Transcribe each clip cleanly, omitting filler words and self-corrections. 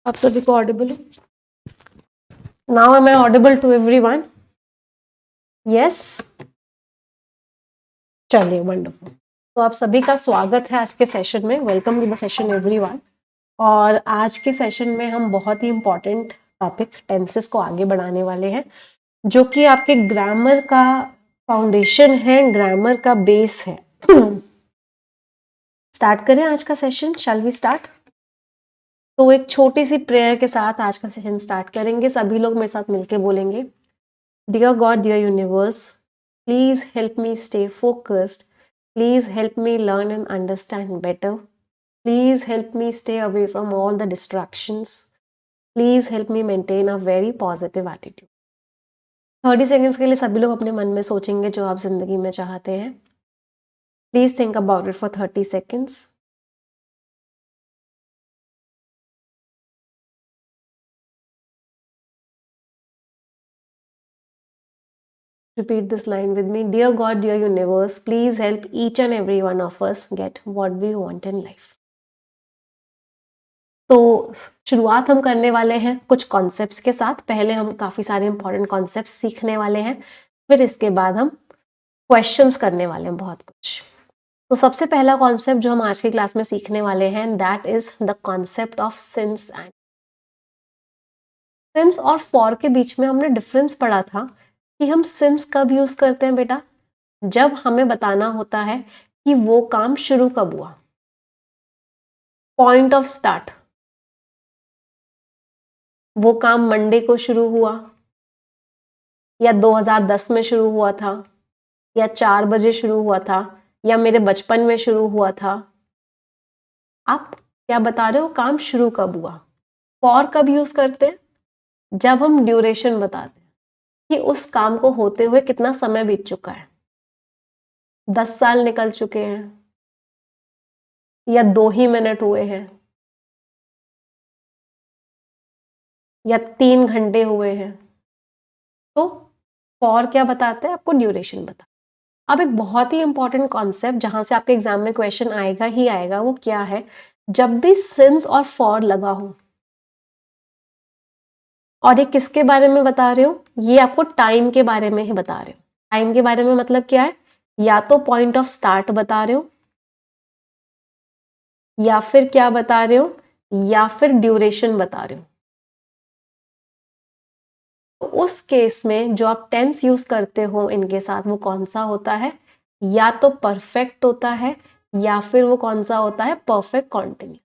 आप सभी को ऑडिबल हो? Now am I audible to everyone? Yes, चलिए वंडरफुल। तो आप सभी का स्वागत है आज के सेशन में। Welcome to the session everyone. और आज के सेशन में हम बहुत ही इंपॉर्टेंट टॉपिक टेंसेस को आगे बढ़ाने वाले हैं, जो कि आपके ग्रामर का फाउंडेशन है, ग्रामर का बेस है। स्टार्ट करें आज का सेशन? Shall we start? तो एक छोटी सी प्रेयर के साथ आज का सेशन स्टार्ट करेंगे। सभी लोग मेरे साथ मिलके बोलेंगे, dear God, dear universe, please help me stay focused. Please help me learn and understand better. Please help me stay away from all the distractions. Please help me maintain a very positive attitude. 30 seconds के लिए सभी लोग अपने मन में सोचेंगे जो आप जिंदगी में चाहते हैं. Please think about it for 30 seconds. Repeat this line with me. Dear God, dear universe, please help each and every one of us get what we want in life. तो शुरुआत हम करने वाले हैं कुछ कॉन्सेप्ट्स के साथ। पहले हम काफ़ी सारे इंपॉर्टेंट कॉन्सेप्ट्स सीखने वाले हैं, फिर इसके बाद हम क्वेश्चंस करने वाले हैं बहुत कुछ। तो सबसे पहला कॉन्सेप्ट जो हम आज की क्लास में सीखने वाले हैं, that is the concept of since and since और फॉर के बीच में हमने डिफरेंस पढ़ा था कि हम सिंस कब यूज करते हैं बेटा? जब हमें बताना होता है कि वो काम शुरू कब हुआ, पॉइंट ऑफ स्टार्ट। वो काम मंडे को शुरू हुआ, या 2010 में शुरू हुआ था, या 4 बजे शुरू हुआ था, या मेरे बचपन में शुरू हुआ था। आप क्या बता रहे हो, काम शुरू कब हुआ? फॉर कब यूज करते हैं? जब हम ड्यूरेशन बताते हैं कि उस काम को होते हुए कितना समय बीत चुका है। 10 साल निकल चुके हैं, या 2 ही मिनट हुए हैं, या 3 घंटे हुए हैं। तो फॉर क्या बताते हैं? आपको ड्यूरेशन बता। अब एक बहुत ही इंपॉर्टेंट कॉन्सेप्ट जहां से आपके एग्जाम में क्वेश्चन आएगा ही आएगा, वो क्या है? जब भी सिंस और फॉर लगा हो, और ये किसके बारे में बता रहे हो? ये आपको टाइम के बारे में ही बता रहे हो। टाइम के बारे में मतलब क्या है? या तो पॉइंट ऑफ स्टार्ट बता रहे हो, या फिर क्या बता रहे हो, या फिर ड्यूरेशन बता रहे हो। तो उस केस में जो आप टेंस यूज करते हो इनके साथ, वो कौन सा होता है? या तो परफेक्ट होता है, या फिर वो कौन सा होता है? Perfect continue.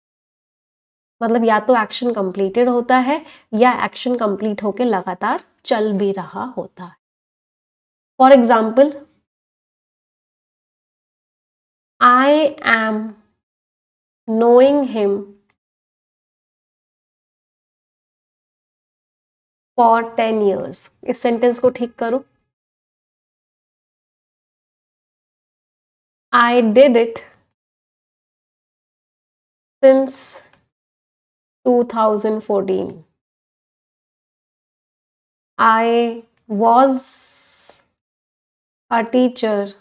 मतलब या तो एक्शन कंप्लीटेड होता है, या एक्शन कंप्लीट होके लगातार चल भी रहा होता है। For example, I am knowing him for 10 years। इस सेंटेंस को ठीक करो। I did it since 2014। I was a teacher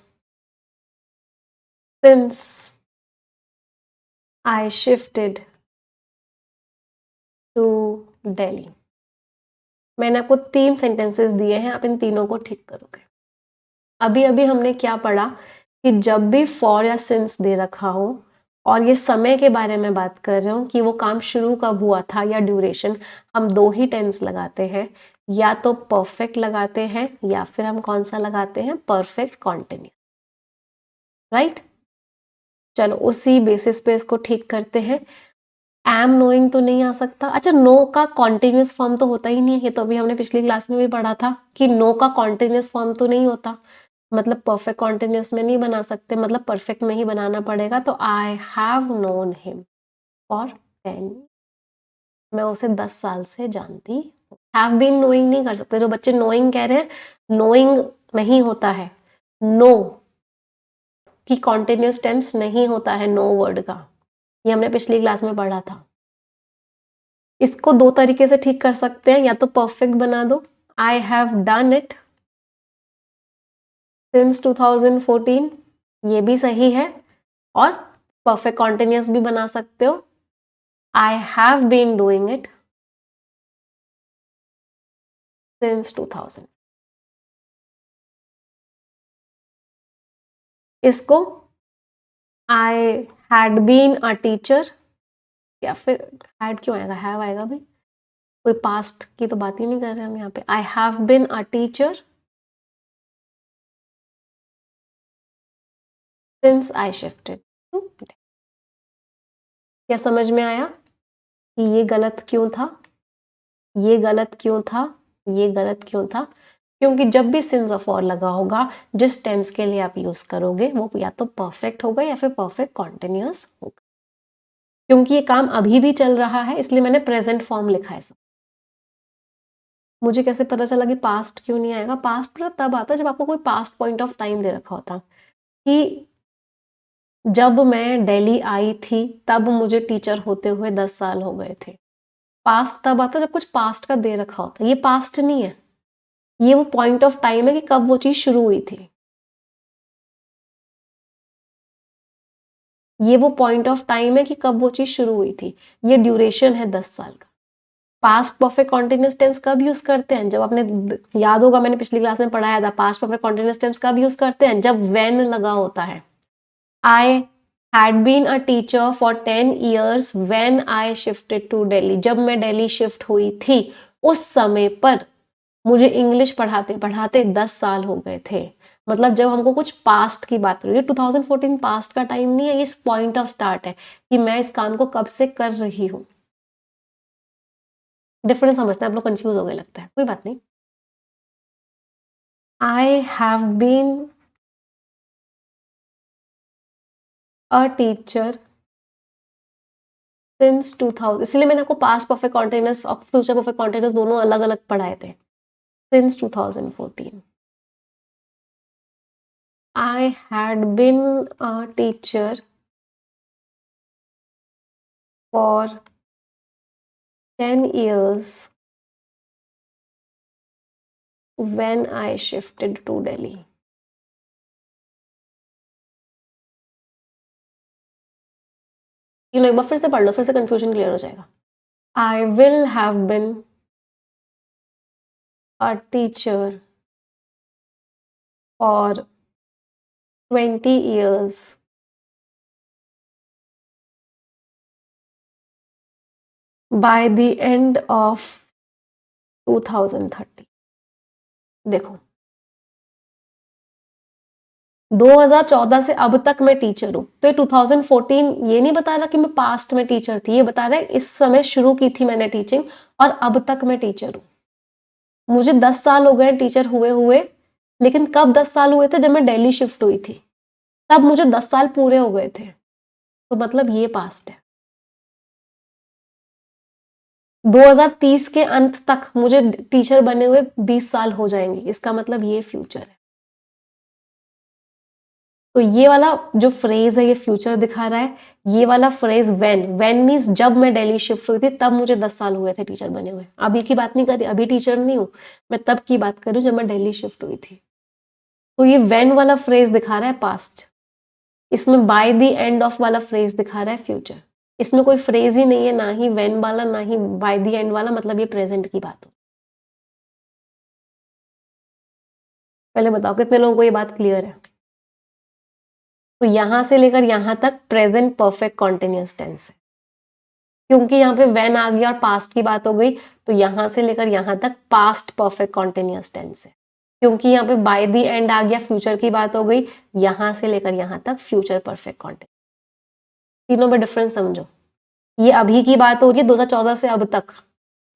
since I shifted to Delhi। मैंने आपको 3 सेंटेंसेस दिए हैं, आप इन तीनों को ठीक करोगे। अभी अभी हमने क्या पढ़ा कि जब भी फॉर या सिंस दे रखा हो और ये समय के बारे में बात कर रहे हो कि वो काम शुरू कब हुआ था, या ड्यूरेशन, हम 2 ही टेंस लगाते हैं। या तो परफेक्ट लगाते हैं, या फिर हम कौन सा लगाते हैं? Perfect continue. राइट? चलो उसी बेसिस पे इसको ठीक करते हैं। एम नोइंग तो नहीं आ सकता। अच्छा, नो का कॉन्टिन्यूस फॉर्म तो होता ही नहीं है, ये तो अभी हमने पिछली क्लास में भी पढ़ा था कि नो का कॉन्टिन्यूस फॉर्म तो नहीं होता। मतलब परफेक्ट कॉन्टिन्यूस में नहीं बना सकते, मतलब परफेक्ट में ही बनाना पड़ेगा। तो I have known him for 10। मैं उसे 10 साल से जानती हूँ। हैव बीन नोइंग नहीं कर सकते। जो बच्चे नोइंग कह रहे हैं, नोइंग नहीं होता है। नो की कॉन्टिन्यूस टेंस नहीं होता है नो वर्ड का, ये हमने पिछली क्लास में पढ़ा था। इसको 2 तरीके से ठीक कर सकते हैं, या तो परफेक्ट बना दो, I have done it since 2014, ये भी सही है। और परफेक्ट कॉन्टिन्यूस भी बना सकते हो, I have been doing it since 2000। इसको I had been a teacher, या फिर had क्यों आएगा, have आएगा भाई, कोई पास्ट की तो बात ही नहीं कर रहे हम यहाँ पे। I have been a teacher since I shifted to Delhi। क्या समझ में आया कि ये गलत क्यों था, ये गलत क्यों था, ये गलत क्यों था? क्योंकि जब भी सिंस ऑफ और लगा होगा, जिस टेंस के लिए आप यूज करोगे वो या तो परफेक्ट होगा या फिर परफेक्ट कॉन्टिन्यूअस होगा। क्योंकि ये काम अभी भी चल रहा है इसलिए मैंने प्रेजेंट फॉर्म लिखा है सब। मुझे कैसे पता चला कि पास्ट क्यों नहीं आएगा? पास्ट तब आता जब आपको कोई पास्ट पॉइंट ऑफ टाइम दे रखा होता कि जब मैं दिल्ली आई थी तब मुझे टीचर होते हुए 10 साल हो गए थे। पास्ट तब आता जब कुछ पास्ट का दे रखा होता। ये पास्ट नहीं है, ये वो पॉइंट ऑफ टाइम है कि कब वो चीज शुरू हुई थी। ये वो पॉइंट ऑफ टाइम है कि कब वो चीज शुरू हुई थी। ये ड्यूरेशन है 10 साल का। पास्ट परफेक्ट कॉन्टिन्यूअस टेंस कब यूज करते हैं? जब आपने, याद होगा मैंने पिछली क्लास में पढ़ाया था, पास्ट परफेक्ट कॉन्टिन्यूअस टेंस कब यूज करते हैं? जब व्हेन लगा होता है। I had been a teacher for 10 years when I shifted to Delhi. जब मैं दिल्ली शिफ्ट हुई थी उस समय पर मुझे इंग्लिश पढ़ाते पढ़ाते 10 साल हो गए थे। मतलब जब हमको कुछ पास्ट की बात करें, 2014 पास्ट का टाइम नहीं है, ये पॉइंट ऑफ स्टार्ट है कि मैं इस काम को कब से कर रही हूं। डिफरेंस समझते हैं आप लोग, कंफ्यूज हो गए लगता है, कोई बात नहीं। I have been a teacher since 2000, इसलिए मैंने आपको पास्ट परफेक्ट कॉन्टिन्यूअस और फ्यूचर परफेक्ट कॉन्टिन्यूअस दोनों अलग अलग पढ़ाए थे। Since 2014 I had been a teacher for 10 years when I shifted to Delhi। एक बार फिर से पढ़ लो, फिर से कंफ्यूजन क्लियर हो जाएगा। I will have been a teacher for 20 years by the end of 2030। देखो 2014 से अब तक मैं टीचर हूं, तो ये 2014 ये नहीं बता रहा कि मैं पास्ट में टीचर थी, ये बता रहा है इस समय शुरू की थी मैंने टीचिंग और अब तक मैं टीचर हूं। मुझे 10 साल हो गए टीचर हुए हुए, लेकिन कब 10 साल हुए थे? जब मैं दिल्ली शिफ्ट हुई थी, तब मुझे 10 साल पूरे हो गए थे, तो मतलब ये पास्ट है। 2030 के अंत तक मुझे टीचर बने हुए 20 साल हो जाएंगे, इसका मतलब ये फ्यूचर है। तो ये वाला जो फ्रेज है ये फ्यूचर दिखा रहा है। ये वाला फ्रेज व्हेन मीन्स जब मैं दिल्ली शिफ्ट हुई थी तब मुझे 10 साल हुए थे टीचर बने हुए। अभी की बात नहीं कर रही, अभी टीचर नहीं हूं मैं, तब की बात कर रही हूँ जब मैं दिल्ली शिफ्ट हुई थी। तो ये व्हेन वाला फ्रेज दिखा रहा है पास्ट, इसमें बाय द एंड ऑफ वाला फ्रेज दिखा रहा है फ्यूचर। इसमें कोई फ्रेज ही नहीं है, ना ही व्हेन वाला ना ही बाय द एंड वाला, मतलब ये प्रेजेंट की बात हो। पहले बताओ कितने लोगों को ये बात क्लियर है? तो यहां से लेकर यहां तक प्रेजेंट परफेक्ट कॉन्टिन्यूअस टेंस है, क्योंकि यहाँ पे व्हेन आ गया और पास्ट की बात हो गई, तो यहां से लेकर यहां तक पास्ट परफेक्ट कॉन्टिन्यूअस टेंस है। क्योंकि यहाँ पे बाय द एंड आ गया, फ्यूचर की बात हो गई, यहां से लेकर यहां तक फ्यूचर परफेक्ट कॉन्टिन्यूअस। तीनों में डिफरेंस समझो। ये अभी की बात हो रही है 2014 से अब तक,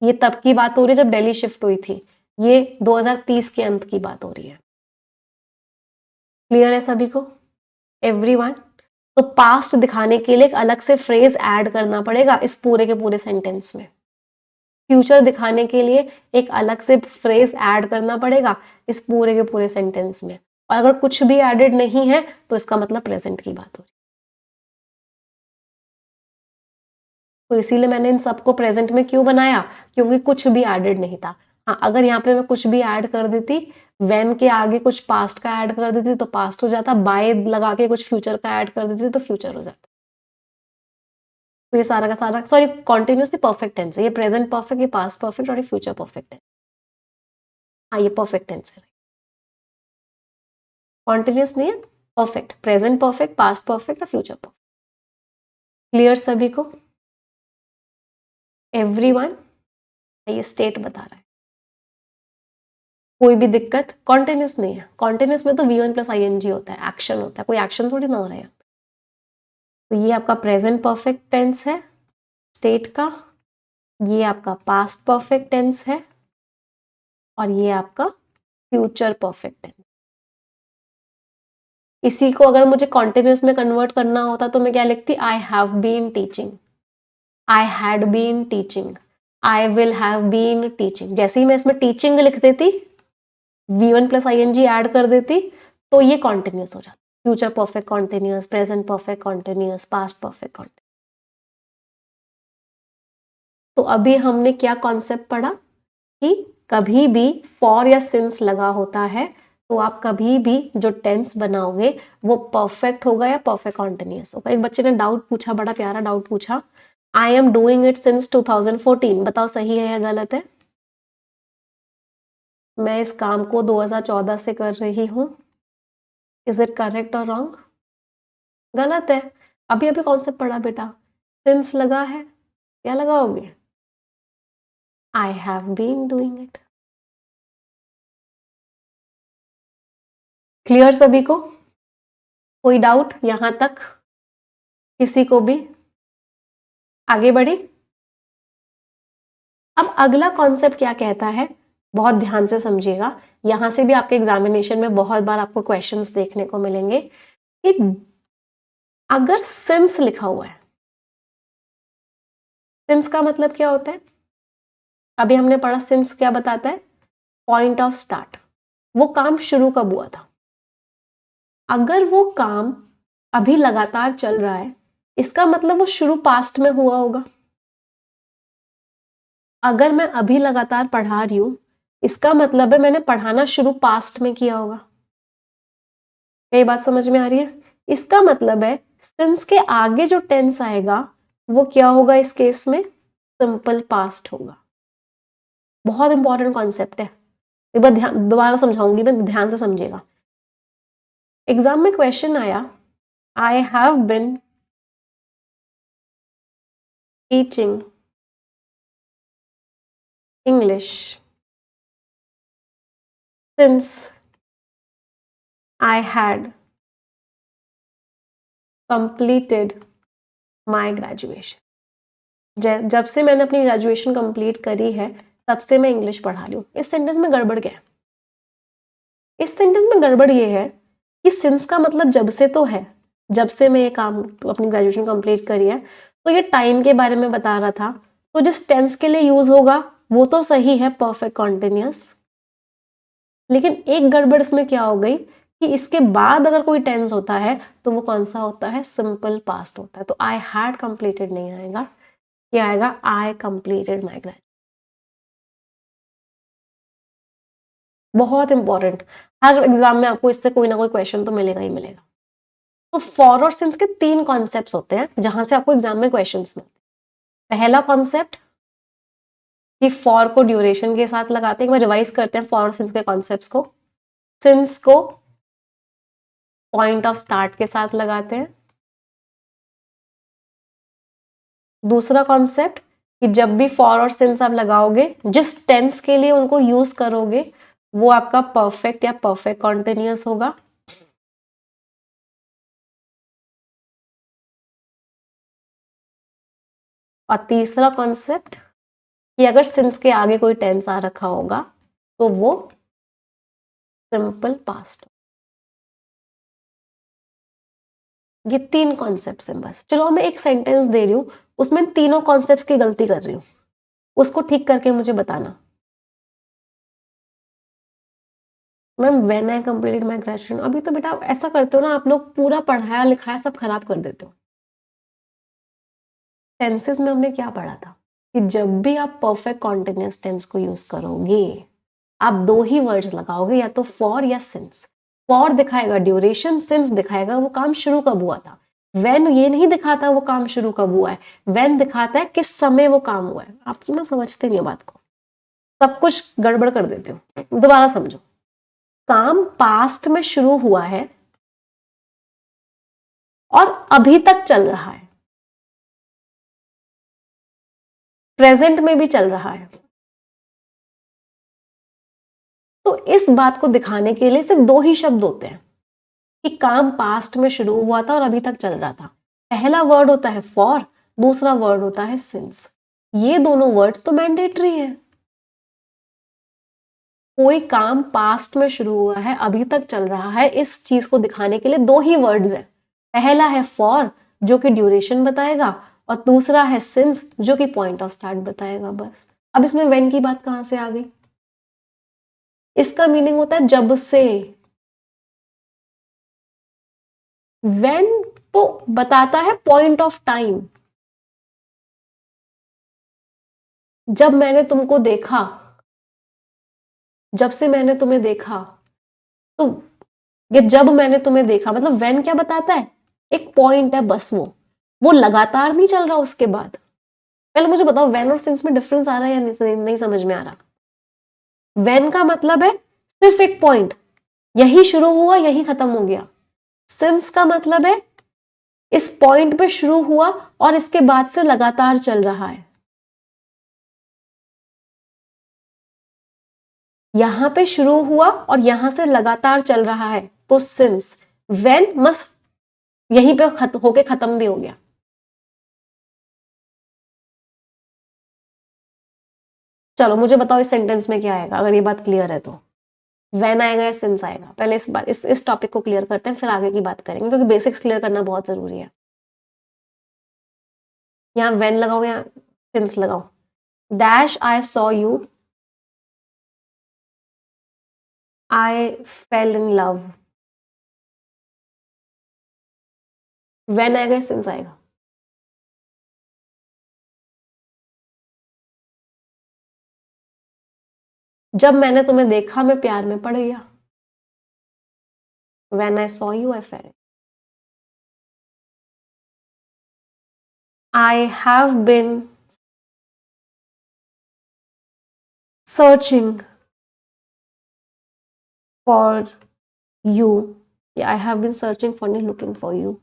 ये तब की बात हो रही है जब दिल्ली शिफ्ट हुई थी, ये 2030 के अंत की बात हो रही है। क्लियर है सभी को? एवरीवन? तो पास्ट दिखाने के लिए एक अलग से फ्रेज ऐड करना पड़ेगा इस पूरे के पूरे सेंटेंस में। फ्यूचर दिखाने के लिए एक अलग से फ्रेज ऐड करना पड़ेगा इस पूरे के पूरे सेंटेंस में, और अगर कुछ भी एडेड नहीं है तो इसका मतलब प्रेजेंट की बात हो रही है। तो इसीलिए मैंने इन सबको प्रेजेंट में क्यों बनाया? क्योंकि कुछ भी एडेड नहीं था। हाँ, अगर यहाँ पे मैं कुछ भी ऐड कर देती, व्हेन के आगे कुछ पास्ट का ऐड कर देती तो पास्ट हो जाता, बाय लगा के कुछ फ्यूचर का ऐड कर देती तो फ्यूचर हो जाता। तो ये सारा का सारा, सॉरी, कॉन्टिन्यूसली परफेक्ट टेंस है, ये प्रेजेंट परफेक्ट, ये पास्ट परफेक्ट और ये फ्यूचर परफेक्ट है। हाँ, ये परफेक्ट टेंस है, कॉन्टिन्यूस नहीं है, perfect, present perfect, past perfect और फ्यूचर परफेक्ट। क्लियर सभी को? एवरीवन? ये स्टेट बता रहा है, कोई भी दिक्कत? कॉन्टिन्यूस नहीं है, कॉन्टिन्यूस में तो V1 प्लस ING होता है, एक्शन होता है, कोई एक्शन थोड़ी ना हो रहा है। तो ये आपका प्रेजेंट परफेक्ट टेंस है स्टेट का, ये आपका पास्ट परफेक्ट टेंस है और ये आपका फ्यूचर परफेक्ट टेंस। इसी को अगर मुझे कॉन्टिन्यूस में कन्वर्ट करना होता तो मैं क्या लिखती? I have been teaching, I had been teaching, I will have been teaching. जैसे ही मैं इसमें टीचिंग लिख देती, V1 प्लस ING ऐड कर देती, तो ये कॉन्टिन्यूस हो जाता। Future perfect continuous, present perfect continuous, past perfect continuous. तो अभी हमने क्या कॉन्सेप्ट पढ़ा कि कभी भी फॉर या सिंस लगा होता है तो आप कभी भी जो टेंस बनाओगे वो परफेक्ट होगा या परफेक्ट कॉन्टिन्यूस होगा। एक बच्चे ने डाउट पूछा, बड़ा प्यारा डाउट पूछा, I am doing it since 2014, बताओ सही है या गलत है? मैं इस काम को 2014 से कर रही हूं, इज इट करेक्ट और रॉन्ग? गलत है। अभी अभी कॉन्सेप्ट पढ़ा बेटा, सिंस लगा है, क्या लगाओगे? I have been doing it. Clear सभी को? कोई डाउट यहां तक किसी को भी? आगे बढ़े। अब अगला कॉन्सेप्ट क्या कहता है, बहुत ध्यान से समझिएगा, यहां से भी आपके एग्जामिनेशन में बहुत बार आपको क्वेश्चंस देखने को मिलेंगे कि अगर सिंस लिखा हुआ है, सिंस का मतलब क्या होता है? अभी हमने पढ़ा सिंस क्या बताता है? पॉइंट ऑफ स्टार्ट, वो काम शुरू कब हुआ था। अगर वो काम अभी लगातार चल रहा है, इसका मतलब वो शुरू पास्ट में हुआ होगा। अगर मैं अभी लगातार पढ़ा रही हूं, इसका मतलब है मैंने पढ़ाना शुरू पास्ट में किया होगा। ये बात समझ में आ रही है? इसका मतलब है सिंस के आगे जो टेंस आएगा वो क्या होगा? इस केस में सिंपल पास्ट होगा। बहुत इंपॉर्टेंट कॉन्सेप्ट है, एक बार ध्यान दोबारा समझाऊंगी मैं, ध्यान से समझिएगा। एग्जाम में क्वेश्चन आया, I have been teaching English since I had completed my graduation. जब से मैंने अपनी ग्रेजुएशन कंप्लीट करी है तब से मैं इंग्लिश पढ़ा रही हूँ। इस सेंटेंस में गड़बड़ क्या है? इस सेंटेंस में गड़बड़ ये है कि सिंस का मतलब जब से तो है, जब से मैं ये काम अपनी ग्रेजुएशन कंप्लीट करी है, तो ये टाइम के बारे में बता रहा था, तो जिस टेंस के लिए यूज होगा वो तो सही है, परफेक्ट कॉन्टिन्यूअस। लेकिन एक गड़बड़ इसमें क्या हो गई कि इसके बाद अगर कोई टेंस होता है तो वो कौन सा होता है? सिंपल पास्ट होता है। तो आई हैड कंप्लीटेड नहीं आएगा, क्या आएगा? I completed my graduation. बहुत इंपॉर्टेंट, हर एग्जाम में आपको इससे कोई ना कोई क्वेश्चन तो मिलेगा ही मिलेगा। तो फॉर और सिंस के 3 कॉन्सेप्ट्स होते हैं जहां से आपको एग्जाम में क्वेश्चंस मिलते हैं। पहला कॉन्सेप्ट कि फॉर को ड्यूरेशन के साथ लगाते हैं, रिवाइज करते हैं फॉर और सिंस के कॉन्सेप्ट्स को। सिंस को पॉइंट ऑफ स्टार्ट के साथ लगाते हैं। दूसरा कॉन्सेप्ट कि जब भी फॉर और सिंस आप लगाओगे, जिस टेंस के लिए उनको यूज करोगे वो आपका परफेक्ट या परफेक्ट कॉन्टिन्यूअस होगा। और तीसरा कॉन्सेप्ट कि अगर सिंस के आगे कोई टेंस आ रखा होगा तो वो सिंपल पास्ट। ये 3 कॉन्सेप्ट्स हैं बस। चलो मैं एक सेंटेंस दे रही हूं, उसमें तीनों कॉन्सेप्ट्स की गलती कर रही हूं, उसको ठीक करके मुझे बताना। Ma'am when I completed my graduation, अभी तो बेटा ऐसा करते हो ना आप लोग, पूरा पढ़ाया लिखाया सब खराब कर देते हो। टेंसेस में हमने क्या पढ़ा था कि जब भी आप परफेक्ट कॉन्टिन्यूअस टेंस को यूज करोगे आप 2 ही वर्ड्स लगाओगे, या तो फॉर या सिंस। फॉर दिखाएगा ड्यूरेशन, सिंस दिखाएगा वो काम शुरू कब हुआ था। व्हेन ये नहीं दिखाता वो काम शुरू कब हुआ है, व्हेन दिखाता है किस समय वो काम हुआ है। आप ना समझते नहीं बात को। सब कुछ गड़बड़ कर देते हो। दोबारा समझो, काम पास्ट में शुरू हुआ है और अभी तक चल रहा है, प्रेजेंट में भी चल रहा है। तो इस बात को दिखाने के लिए सिर्फ दो ही शब्द होते हैं कि काम पास्ट में शुरू हुआ था और अभी तक चल रहा था। पहला वर्ड होता है फॉर, दूसरा वर्ड होता है सिंस। ये दोनों वर्ड्स तो मैंडेटरी हैं। कोई काम पास्ट में शुरू हुआ है, अभी तक चल रहा है, इस चीज को दिखाने के लिए दो ही वर्ड्स हैं। पहला है फॉर जो कि ड्यूरेशन बताएगा, और दूसरा है सिंस जो कि पॉइंट ऑफ स्टार्ट बताएगा। बस। अब इसमें व्हेन की बात कहां से आ गई? इसका मीनिंग होता है जब से। व्हेन तो बताता है पॉइंट ऑफ टाइम। जब मैंने तुमको देखा, जब से मैंने तुम्हें देखा, तो ये जब मैंने तुम्हें देखा मतलब व्हेन क्या बताता है? एक पॉइंट है बस, वो लगातार नहीं चल रहा उसके बाद। पहले मुझे बताओ व्हेन और सिंस में डिफरेंस आ रहा है या नहीं समझ में आ रहा? व्हेन का मतलब है सिर्फ एक पॉइंट, यही शुरू हुआ यही खत्म हो गया। सिंस का मतलब है इस पॉइंट पे शुरू हुआ और इसके बाद से लगातार चल रहा है। यहां पे शुरू हुआ और यहां से लगातार चल रहा है तो सिंस। व्हेन बस यहीं पे होके खत्म भी हो गया। चलो मुझे बताओ इस सेंटेंस में क्या आएगा अगर ये बात क्लियर है तो। व्हेन आएगा या सिंस आएगा? पहले इस टॉपिक को क्लियर करते हैं, फिर आगे की बात करेंगे, क्योंकि बेसिक्स क्लियर करना बहुत जरूरी है। यहाँ व्हेन लगाओ या सिंस लगाओ? Dash I saw you, I fail in love. When आएगा या सिंस आएगा? जब मैंने तुम्हें देखा मैं प्यार में पड़ गया। When I saw you I fail. I have been searching for you. Yeah, I have been searching for you, looking for you.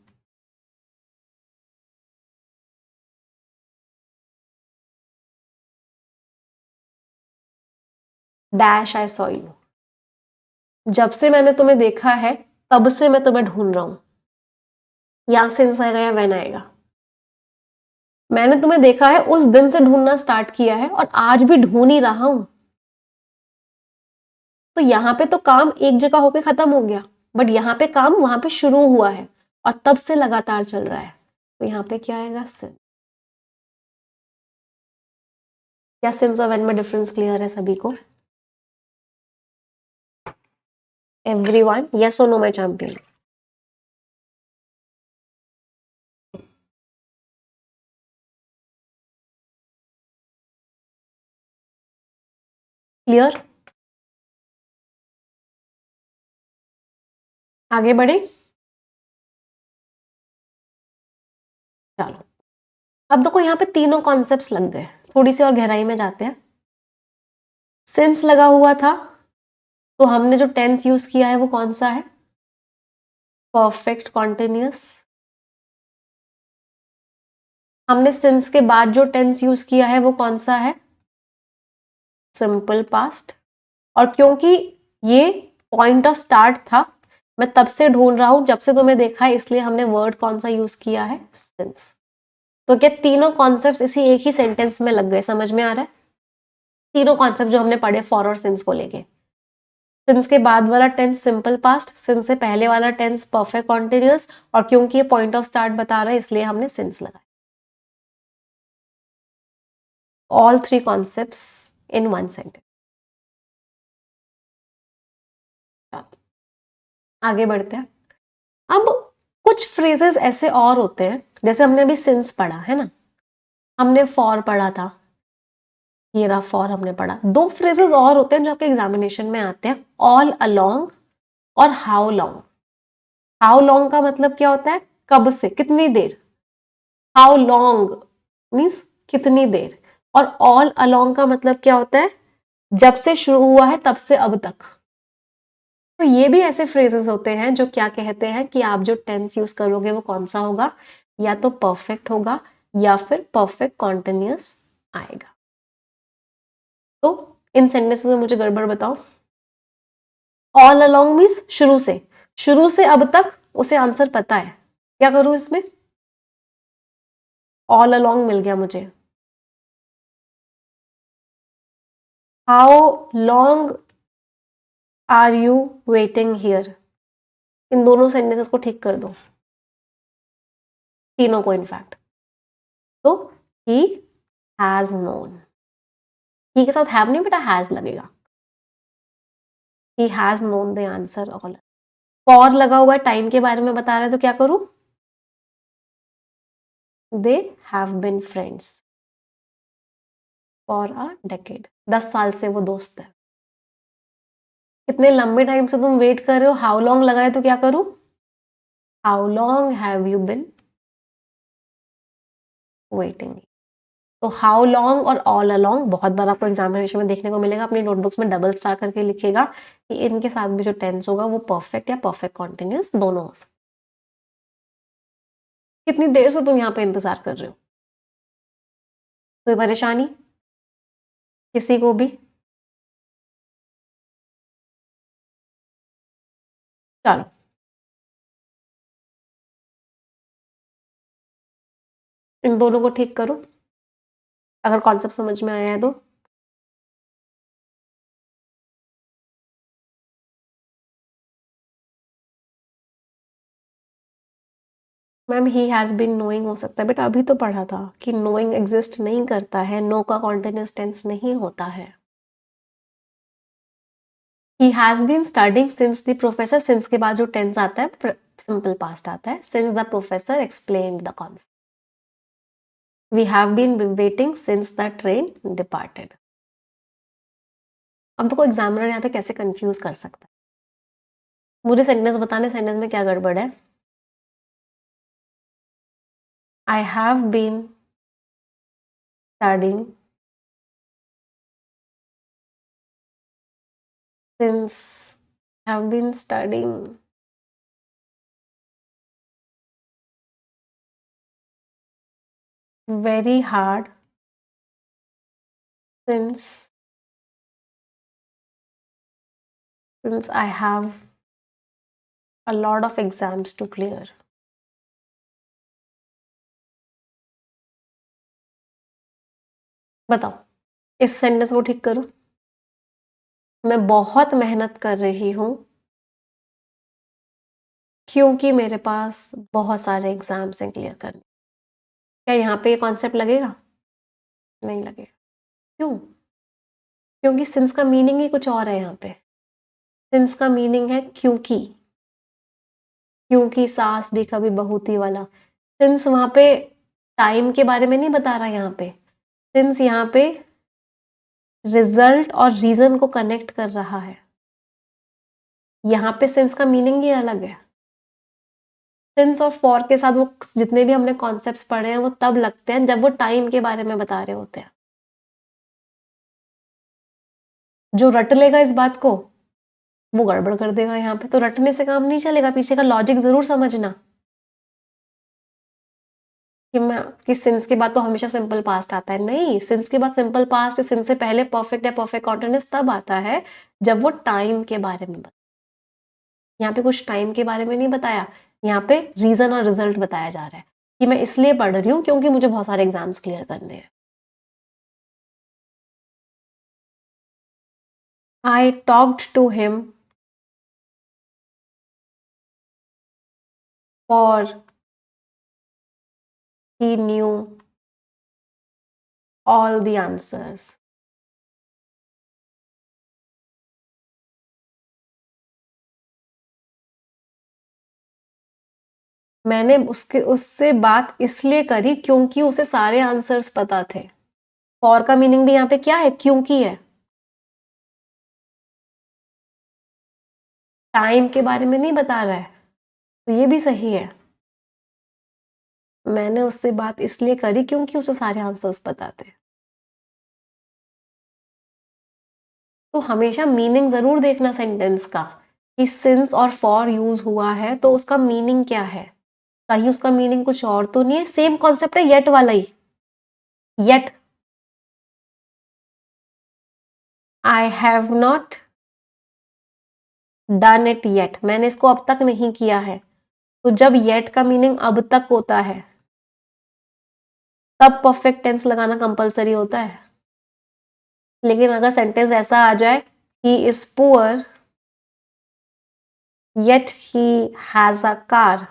Dash I saw you. जब से मैंने तुम्हें देखा है तब से मैं तुम्हें ढूंढ रहा हूं। यहां सिंस आएगा या व्हेन आएगा? मैंने तुम्हें देखा है उस दिन से ढूंढना स्टार्ट किया है और आज भी ढूंढ ही रहा हूं। तो यहां पे तो काम एक जगह होके खत्म हो गया, बट यहां पे काम वहां पे शुरू हुआ है और तब से लगातार चल रहा है। तो यहां पे क्या आएगा? सिंस। क्या सिंस और व्हेन में डिफरेंस क्लियर है सभी को? एवरीवन यस और नो माय चैंपियन? क्लियर? आगे बढ़े? चलो अब देखो यहाँ पे तीनों कॉन्सेप्ट्स लग गए, थोड़ी सी और गहराई में जाते हैं। सिंस लगा हुआ था तो हमने जो टेंस यूज किया है वो कौन सा है? Perfect continuous. हमने सिंस के बाद जो टेंस यूज किया है वो कौन सा है? Simple past. और क्योंकि ये पॉइंट ऑफ स्टार्ट था, मैं तब से ढूंढ रहा हूं जब से तुम्हें देखा है, इसलिए हमने वर्ड कौन सा यूज किया है? सिंस। तो क्या तीनों कॉन्सेप्ट्स इसी एक ही सेंटेंस में लग गए? समझ में आ रहा है? तीनों कॉन्सेप्ट जो हमने पढ़े फॉर और सिंस को लेके। सिंस के बाद वाला टेंस सिंपल पास्ट, सिंस से पहले वाला टेंस परफेक्ट कॉन्टिन्यूअस, और क्योंकि ये पॉइंट ऑफ स्टार्ट बता रहा है इसलिए हमने सिंस लगाया। All three concepts in one sentence. आगे बढ़ते हैं। अब कुछ फ्रेजेस ऐसे और होते हैं, जैसे हमने अभी सिंस पढ़ा है ना, हमने फॉर पढ़ा था, ये रहा फॉर हमने पढ़ा। दो फ्रेजेस और होते हैं जो आपके एग्जामिनेशन में आते हैं, ऑल अलोंग और हाउ लॉन्ग। हाउ लॉन्ग का मतलब क्या होता है? कब से, कितनी देर। हाउ लॉन्ग मीन्स कितनी देर। और ऑल अलोंग का मतलब क्या होता है? जब से शुरू हुआ है तब से अब तक। तो ये भी ऐसे फ्रेजेस होते हैं जो क्या कहते हैं कि आप जो टेंस यूज करोगे वो कौन सा होगा, या तो परफेक्ट होगा या फिर परफेक्ट कॉन्टिन्यूअस आएगा। तो इन सेंटेंसेस में मुझे गड़बड़ बताओ। ऑल अलोंग मीन्स शुरू से अब तक उसे आंसर पता है। क्या करूं इसमें? ऑल अलोंग मिल गया मुझे। How long are you waiting here? इन दोनों सेंटेंसेस को ठीक कर दो, तीनों को इनफैक्ट। तो ही हैज नोन, ही के साथ हैव नहीं बेटा, हैज लगेगा। He has known the answer all. For लगा हुआ है, टाइम के बारे में बता रहा है, तो क्या करूं? They have been friends for a decade, 10 साल से वो दोस्त है। इतने लंबे टाइम से तुम वेट कर रहे हो, हाउ लॉन्ग लगाए तो क्या करूं? How long have you been waiting. तो हाउ लॉन्ग और ऑल अलोंग बहुत बार आपको एग्जामिनेशन में देखने को मिलेगा। अपनी नोटबुक्स में डबल स्टार करके लिखिएगा कि इनके साथ भी जो टेंस होगा वो परफेक्ट या परफेक्ट कॉन्टिन्यूअस दोनों हो सकते। कितनी देर से तुम यहाँ पे इंतजार कर रहे हो? कोई परेशानी किसी को भी? चलो इन दोनों को ठीक करो, अगर कॉन्सेप्ट समझ में आया है तो। Ma'am he has been knowing हो सकता है, बट अभी तो पढ़ा था कि नोइंग एग्जिस्ट नहीं करता है, नो का कॉन्टिन्यूअस टेंस नहीं होता है। He has been studying since the professor, since के बाद जो टेंस आता है सिंपल पास्ट आता है, since the professor explained the concept. We have been waiting since the train departed. अब देखो एग्जामिनर यहाँ पे कैसे कंफ्यूज कर सकता है। मुझे सेंटेंस बताने, सेंटेंस में क्या गड़बड़ है? I have been studying since, have been studying very hard since I have a lot of exams to clear. बताओ इस सेंटेंस को ठीक करो। मैं बहुत मेहनत कर रही हूँ क्योंकि मेरे पास बहुत सारे एग्जाम्स हैं क्लियर करने। क्या यहाँ पे ये कॉन्सेप्ट लगेगा? नहीं लगेगा। क्यों? क्योंकि सिंस का मीनिंग ही कुछ और है। यहाँ पे सिंस का मीनिंग है क्योंकि, क्योंकि सास भी कभी बहू थी वाला। सिंस वहां पे टाइम के बारे में नहीं बता रहा। यहाँ पे सिंस यहाँ पे रिजल्ट और रीजन को कनेक्ट कर रहा है। यहाँ पे सिंस का मीनिंग ही अलग है। सिंस और फॉर के साथ वो जितने भी हमने कॉन्सेप्ट्स पढ़े हैं वो तब लगते हैं जब वो टाइम के बारे में बता रहे होते हैं। जो रट लेगा इस बात को वो गड़बड़ कर देगा। यहाँ पे तो रटने से काम नहीं चलेगा, पीछे का लॉजिक जरूर समझना कि सिंस के बाद तो हमेशा सिंपल पास्ट आता है। नहीं, सिंस के बाद सिंपल पास्ट, सिंस से पहले परफेक्ट या परफेक्ट कॉन्टिन्यूअस तब आता है जब वो टाइम के बारे में बता। यहाँ पे कुछ टाइम के बारे में नहीं बताया, यहाँ पे रीजन और रिजल्ट बताया जा रहा है कि मैं इसलिए पढ़ रही हूँ क्योंकि मुझे बहुत सारे एग्जाम्स क्लियर करने हैं। I talked to him for he knew all the answers. मैंने उससे बात इसलिए करी क्योंकि उसे सारे आंसर्स पता थे। फॉर का मीनिंग भी यहाँ पे क्या है? क्योंकि है। टाइम के बारे में नहीं बता रहा है, तो ये भी सही है। मैंने उससे बात इसलिए करी क्योंकि उसे सारे आंसर्स पता थे। तो हमेशा मीनिंग जरूर देखना सेंटेंस का कि सिंस और फॉर यूज हुआ है तो उसका मीनिंग क्या है, कहीं उसका मीनिंग कुछ और तो नहीं है। सेम कॉन्सेप्ट है येट वाला ही, yet I have not done it yet, मैंने इसको अब तक नहीं किया है। तो जब येट का मीनिंग अब तक होता है तब परफेक्ट टेंस लगाना कंपलसरी होता है। लेकिन अगर सेंटेंस ऐसा आ जाए he is poor yet he has a car,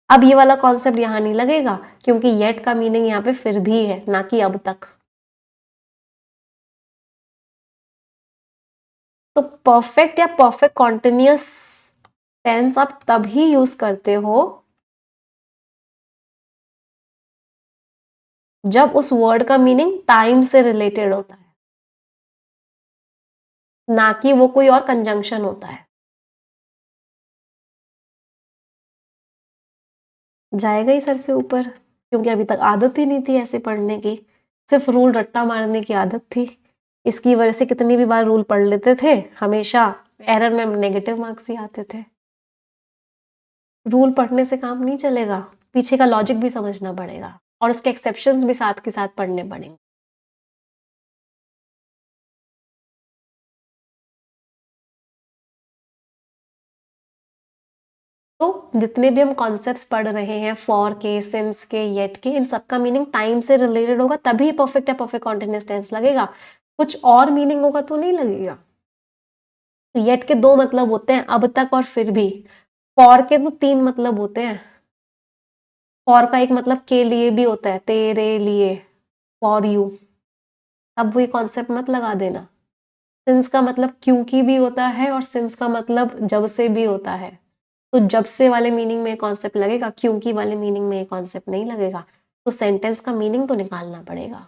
अब ये वाला कॉन्सेप्ट यहां नहीं लगेगा क्योंकि येट का मीनिंग यहाँ पे फिर भी है, ना कि अब तक। तो परफेक्ट या परफेक्ट कॉन्टिन्यूअस टेंस आप तभी यूज करते हो जब उस वर्ड का मीनिंग टाइम से रिलेटेड होता है, ना कि वो कोई और कंजंक्शन होता है। जाएगा ही सर से ऊपर, क्योंकि अभी तक आदत ही नहीं थी ऐसे पढ़ने की, सिर्फ रूल रट्टा मारने की आदत थी। इसकी वजह से कितनी भी बार रूल पढ़ लेते थे, हमेशा एरर में नेगेटिव मार्क्स ही आते थे। रूल पढ़ने से काम नहीं चलेगा, पीछे का लॉजिक भी समझना पड़ेगा और उसके एक्सेप्शंस भी साथ के साथ पढ़ने पड़ेंगे। तो जितने भी हम कॉन्सेप्ट्स पढ़ रहे हैं, फॉर के, सिंस के, येट के, इन सबका मीनिंग टाइम से रिलेटेड होगा तभी परफेक्ट या परफेक्ट कॉन्टिन्यूअस टेंस लगेगा, कुछ और मीनिंग होगा तो नहीं लगेगा। तो येट के दो मतलब होते हैं, अब तक और फिर भी। फॉर के तो तीन मतलब होते हैं। फॉर का एक मतलब के लिए भी होता है, तेरे लिए, फॉर यू। अब वो ये कॉन्सेप्ट मत लगा देना। सिंस का मतलब क्योंकि भी होता है और सिंस का मतलब जब से भी होता है। तो जब से वाले मीनिंग में कॉन्सेप्ट लगेगा, क्योंकि वाले मीनिंग में कॉन्सेप्ट नहीं लगेगा। तो सेंटेंस का मीनिंग तो निकालना पड़ेगा।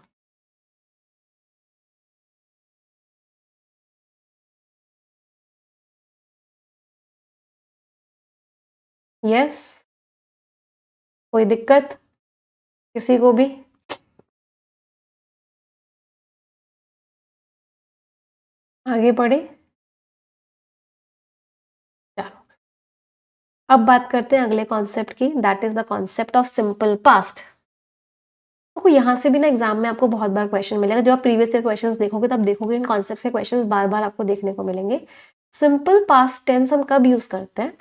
यस, कोई दिक्कत किसी को भी? आगे बढ़े, चलो अब बात करते हैं अगले कॉन्सेप्ट की, that is the concept of simple past. तो यहाँ से भी ना एग्जाम में आपको बहुत बार क्वेश्चन मिलेगा, जब आप प्रीवियस ईयर क्वेश्चंस देखोगे तब देखोगे इन कॉन्सेप्ट के क्वेश्चंस बार बार आपको देखने को मिलेंगे। सिंपल पास्ट टेंस हम कब यूज करते हैं?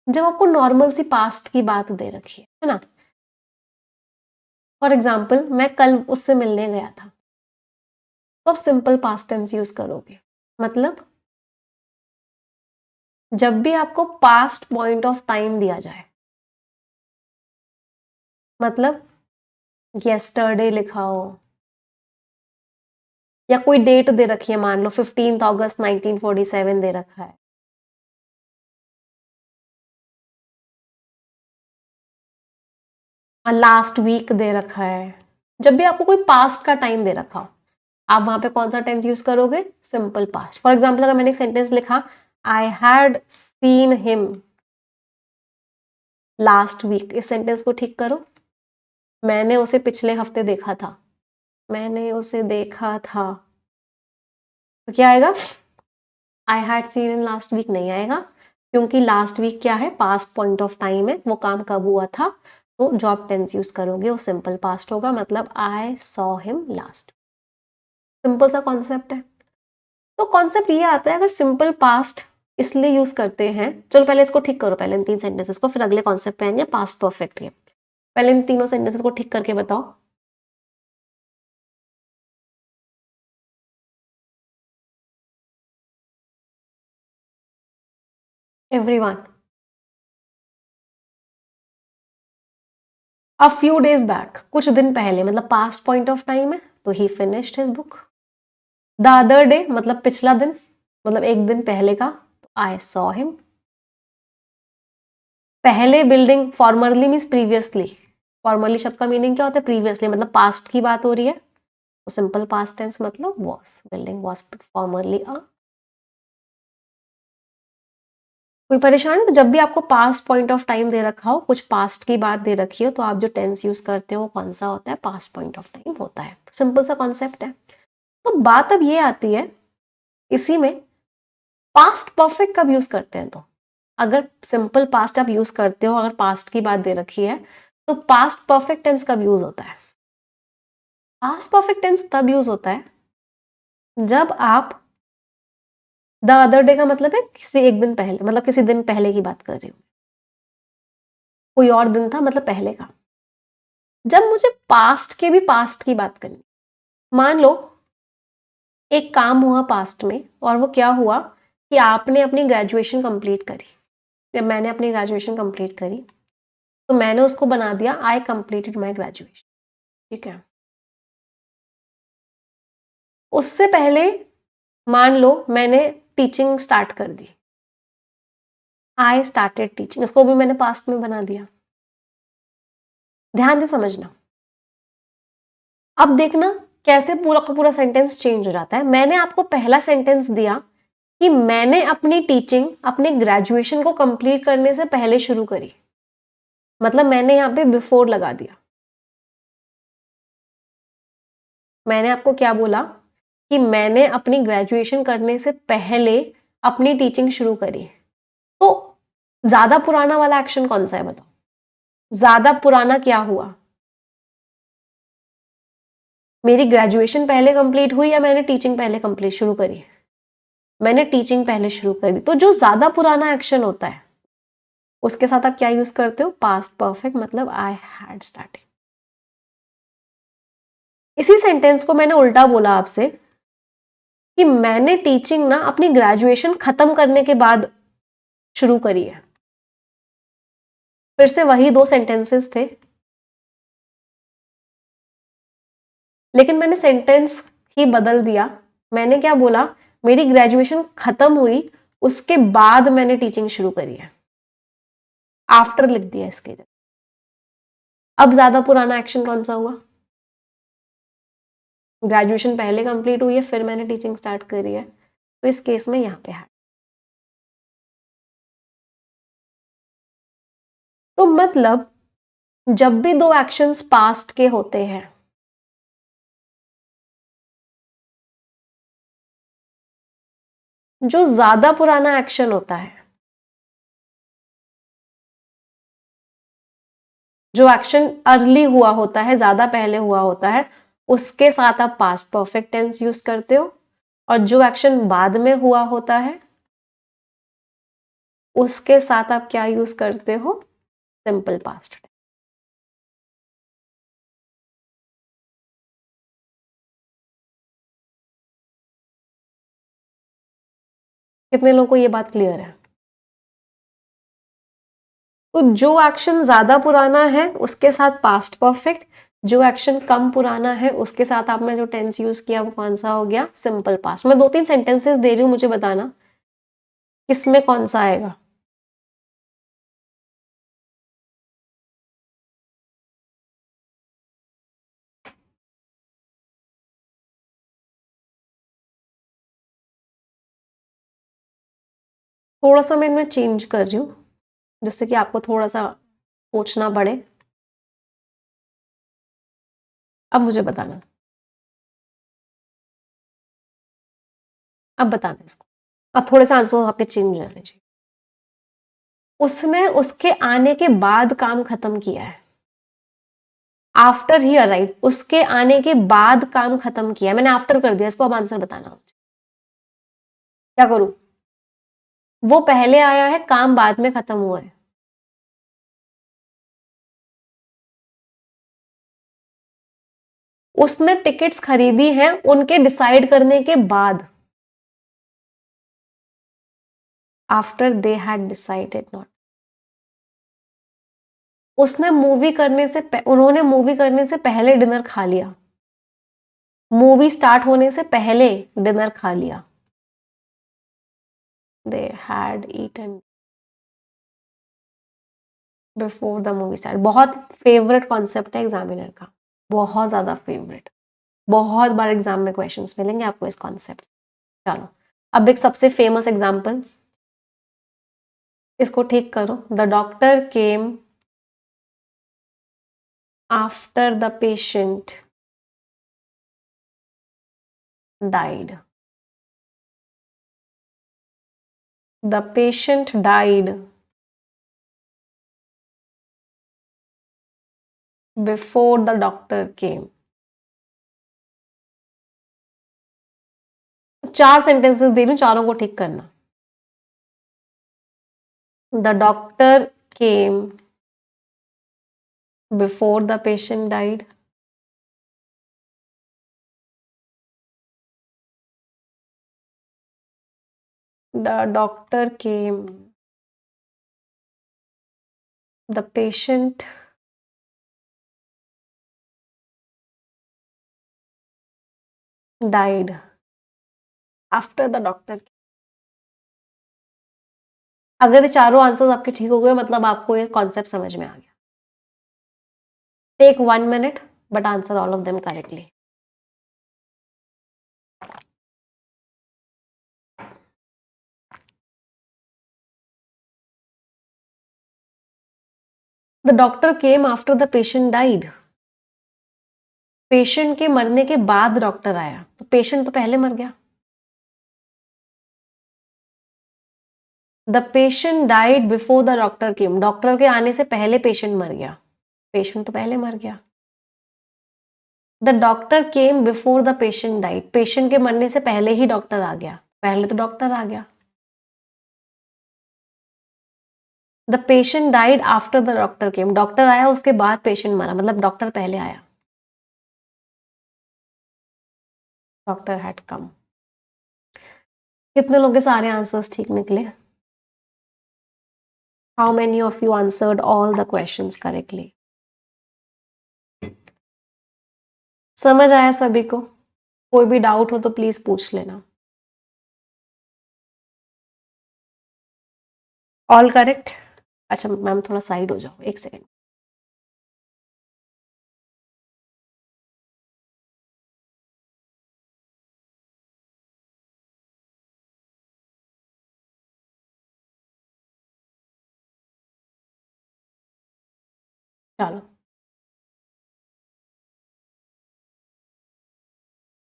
जब आपको नॉर्मल सी पास्ट की बात दे रखी है ना। फॉर एग्जाम्पल मैं कल उससे मिलने गया था, तो आप सिंपल पास्ट टेंस यूज करोगे। मतलब जब भी आपको पास्ट पॉइंट ऑफ टाइम दिया जाए, मतलब येस्टरडे लिखा हो या कोई डेट दे रखी है, मान लो 15 अगस्त 1947 दे रखा है, लास्ट वीक दे रखा है, जब भी आपको कोई पास्ट का टाइम दे रखा हो, आप वहां पे कौन सा टेंस यूज करोगे? Simple past. फॉर एग्जाम्पल अगर मैंने एक सेंटेंस लिखा, I had seen him last week, इस सेंटेंस को ठीक करो। मैंने उसे पिछले हफ्ते देखा था, मैंने उसे देखा था, तो क्या आएगा? I had seen in last week नहीं आएगा, क्योंकि लास्ट वीक क्या है? पास्ट पॉइंट ऑफ टाइम है, वो काम कब हुआ था। तो जो आप टेंस यूज करोगे वो सिंपल पास्ट होगा, मतलब I saw him last. Simple सा कॉन्सेप्ट है। तो कॉन्सेप्ट ये आता है, अगर सिंपल पास्ट इसलिए यूज करते हैं, चलो पहले इसको ठीक करो, पहले इन तीन सेंटेंसेस को, फिर अगले कॉन्सेप्ट पे आएंगे पास्ट परफेक्ट के। पहले इन तीनों सेंटेंसेस को ठीक करके बताओ। Everyone, a few days back, कुछ दिन पहले, मतलब पास्ट पॉइंट ऑफ टाइम है, तो ही finished his book. The other day मतलब पिछला दिन, मतलब एक दिन पहले का, तो आई सॉ हिम। पहले building, formerly means previously, formerly शब्द का मीनिंग क्या होता है? प्रीवियसली, मतलब पास्ट की बात हो रही है, तो सिंपल पास्ट टेंस मतलब वॉज, बिल्डिंग वॉज फॉर्मरली अ। कोई परेशानी? तो जब भी आपको पास्ट पॉइंट ऑफ टाइम दे रखा हो, कुछ पास्ट की बात दे रखी हो, तो आप जो टेंस यूज करते हो कौन सा होता है? पास्ट पॉइंट ऑफ टाइम होता है। सिंपल सा कॉन्सेप्ट है। तो बात अब ये आती है इसी में, पास्ट परफेक्ट कब यूज करते हैं? तो अगर सिंपल पास्ट आप यूज करते हो, अगर पास्ट की बात दे रखी है, तो पास्ट परफेक्ट टेंस कब यूज होता है? पास्ट परफेक्ट टेंस तब यूज होता है जब आप द अदर डे का मतलब है किसी एक दिन पहले, मतलब किसी दिन पहले की बात कर रही हूँ, कोई और दिन था मतलब पहले का। जब मुझे पास्ट के भी पास्ट की बात करनी, मान लो एक काम हुआ पास्ट में और वो क्या हुआ कि आपने अपनी ग्रेजुएशन कंप्लीट करी, या मैंने अपनी ग्रेजुएशन कंप्लीट करी, तो मैंने उसको बना दिया आई कंप्लीटेड माई ग्रेजुएशन, ठीक है। उससे पहले मान लो मैंने टीचिंग स्टार्ट कर दी, आई स्टार्टेड टीचिंग, उसको भी मैंने पास्ट में बना दिया। ध्यान से समझना, अब देखना कैसे पूरा का पूरा सेंटेंस चेंज हो जाता है। मैंने आपको पहला सेंटेंस दिया कि मैंने अपनी टीचिंग अपने ग्रेजुएशन को कंप्लीट करने से पहले शुरू करी, मतलब मैंने यहां पे बिफोर लगा दिया। मैंने आपको क्या बोला कि मैंने अपनी ग्रेजुएशन करने से पहले अपनी टीचिंग शुरू करी। तो ज्यादा पुराना वाला एक्शन कौन सा है बताओ? ज्यादा पुराना क्या हुआ? मेरी ग्रेजुएशन पहले कंप्लीट हुई या मैंने टीचिंग पहले कंप्लीट शुरू करी? मैंने टीचिंग पहले शुरू करी। तो जो ज्यादा पुराना एक्शन होता है उसके साथ आप क्या यूज करते हो? पास्ट परफेक्ट, मतलब आई हैड स्टार्टेड। इसी सेंटेंस को मैंने उल्टा बोला आपसे कि मैंने टीचिंग ना अपनी ग्रेजुएशन खत्म करने के बाद शुरू करी है। फिर से वही दो सेंटेंसेस थे, लेकिन मैंने सेंटेंस ही बदल दिया। मैंने क्या बोला? मेरी ग्रेजुएशन खत्म हुई उसके बाद मैंने टीचिंग शुरू करी है, आफ्टर लिख दिया इसके लिए। अब ज्यादा पुराना एक्शन कौन सा हुआ? ग्रेजुएशन पहले कंप्लीट हुई है फिर मैंने टीचिंग स्टार्ट करी है, तो इस केस में यहां पे है। तो मतलब जब भी दो एक्शंस पास्ट के होते हैं, जो ज्यादा पुराना एक्शन होता है, जो एक्शन अर्ली हुआ होता है, ज्यादा पहले हुआ होता है, उसके साथ आप पास्ट परफेक्ट टेंस यूज करते हो, और जो एक्शन बाद में हुआ होता है उसके साथ आप क्या यूज करते हो? Simple past. कितने लोगों को ये बात क्लियर है? तो जो एक्शन ज्यादा पुराना है उसके साथ पास्ट परफेक्ट, जो एक्शन कम पुराना है उसके साथ आपने जो टेंस यूज किया वो कौन सा हो गया? Simple past. मैं दो तीन सेंटेंसेस दे रही हूं, मुझे बताना किसमें कौन सा आएगा। थोड़ा सा मैं इनमें चेंज कर रही हूँ जिससे कि आपको थोड़ा सा सोचना पड़े। अब मुझे बताना, अब बताना इसको। अब थोड़े से आंसर आपके चेंज हो जाने चाहिए। उसने उसके आने के बाद काम खत्म किया है, आफ्टर ही अराइव, उसके आने के बाद काम खत्म किया है। मैंने आफ्टर कर दिया इसको, अब आंसर बताना मुझे। क्या करूं? वो पहले आया है, काम बाद में खत्म हुआ है। उसने टिकट्स खरीदी हैं उनके डिसाइड करने के बाद, after they had decided not. उसने मूवी करने से उन्होंने मूवी करने से पहले डिनर खा लिया, मूवी स्टार्ट होने से पहले डिनर खा लिया। They had eaten before the movie start. बहुत फेवरेट कॉन्सेप्ट है एग्जामिनर का, बहुत ज्यादा फेवरेट। बहुत बार एग्जाम में क्वेश्चंस मिलेंगे आपको इस कॉन्सेप्ट। चलो अब एक सबसे फेमस एग्जाम्पल, इसको ठीक करो। The doctor came after the patient died. The patient died before the doctor came. 4 sentences दे रही हूं, चारों को ठीक करना. The doctor came before the patient died. The doctor came. The patient died after the doctor. अगर ये चारों आंसर्स आपके ठीक हो गए, मतलब आपको ये कॉन्सेप्ट समझ में आ गया. Take 1 minute but answer all of them correctly. The doctor came after the patient died. Patient के मरने के बाद डॉक्टर आया, तो पेशेंट तो पहले मर गया. The patient died before the doctor came. Doctor के आने से पहले पेशेंट मर गया, पेशेंट तो पहले मर गया. The doctor came before the patient died. Patient के मरने से पहले ही डॉक्टर आ गया, पहले तो डॉक्टर आ गया. The patient died after the doctor came. Doctor आया उसके बाद पेशेंट मरा, मतलब डॉक्टर पहले आया. Doctor had come. कितने लोगों के सारे आंसर्स ठीक निकले? How many of you answered all the questions correctly? समझ आया सभी को? कोई भी डाउट हो तो प्लीज पूछ लेना. All correct? अच्छा मैम थोड़ा साइड हो जाओ, 1 सेकेंड. चलो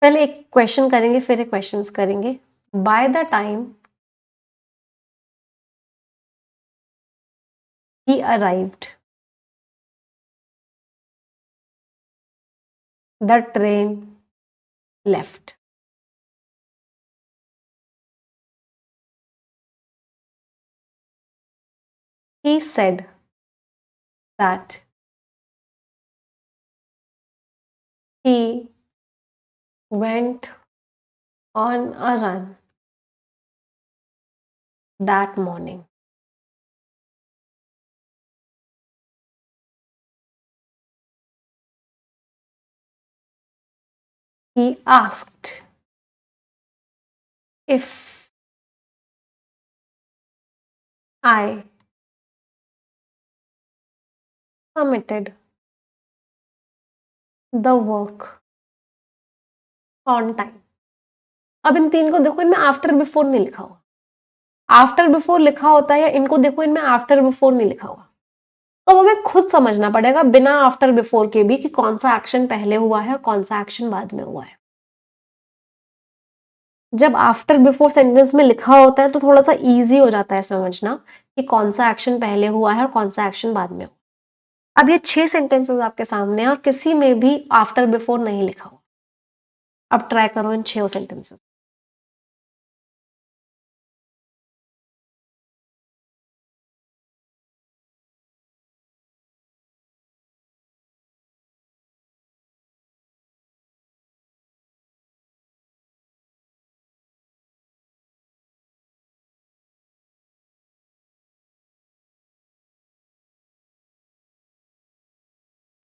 पहले एक क्वेश्चन करेंगे, फिर एक क्वेश्चंस करेंगे. By the time he arrived, the train left. He said that he went on a run that morning. He asked if I submitted the work on time. अब इन तीन को देखो, इनमें आफ्टर बिफोर नहीं लिखा हुआ. आफ्टर बिफोर लिखा होता है, या इनको देखो इनमें आफ्टर बिफोर नहीं लिखा हुआ. तो हमें खुद समझना पड़ेगा बिना आफ्टर बिफोर के भी कि कौन सा एक्शन पहले हुआ है और कौन सा एक्शन बाद में हुआ है. जब आफ्टर बिफोर सेंटेंस में लिखा होता है तो थोड़ा सा इजी हो जाता है समझना कि कौन सा एक्शन पहले हुआ है और कौन सा एक्शन बाद में हुआ. अब ये 6 सेंटेंसेस आपके सामने हैं और किसी में भी आफ्टर बिफोर नहीं लिखा हुआ. अब ट्राई करो इन 6 सेंटेंसेस.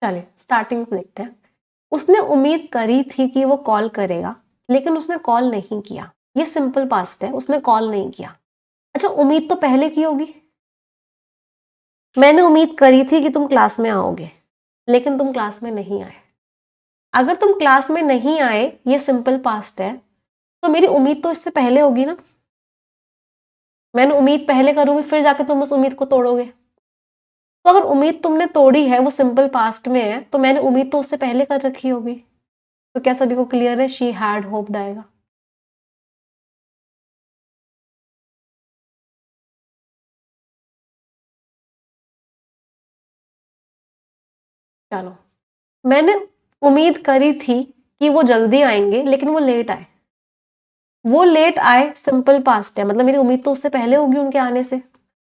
चलिए स्टार्टिंग में देखते हैं. उसने उम्मीद करी थी कि वो कॉल करेगा, लेकिन उसने कॉल नहीं किया. ये सिंपल पास्ट है, उसने कॉल नहीं किया. अच्छा उम्मीद तो पहले की होगी. मैंने उम्मीद करी थी कि तुम क्लास में आओगे, लेकिन तुम क्लास में नहीं आए. अगर तुम क्लास में नहीं आए, ये सिंपल पास्ट है, तो मेरी उम्मीद तो इससे पहले होगी ना. मैंने उम्मीद पहले करूंगी, फिर जाके तुम उस उम्मीद को तोड़ोगे. तो अगर उम्मीद तुमने तोड़ी है, वो सिंपल पास्ट में है, तो मैंने उम्मीद तो उससे पहले कर रखी होगी. तो क्या सभी को क्लियर है? शी हैड होप्ड आएगा. चलो, मैंने उम्मीद करी थी कि वो जल्दी आएंगे लेकिन वो लेट आए। वो लेट आए सिंपल पास्ट है, मतलब मेरी उम्मीद तो उससे पहले होगी उनके आने से।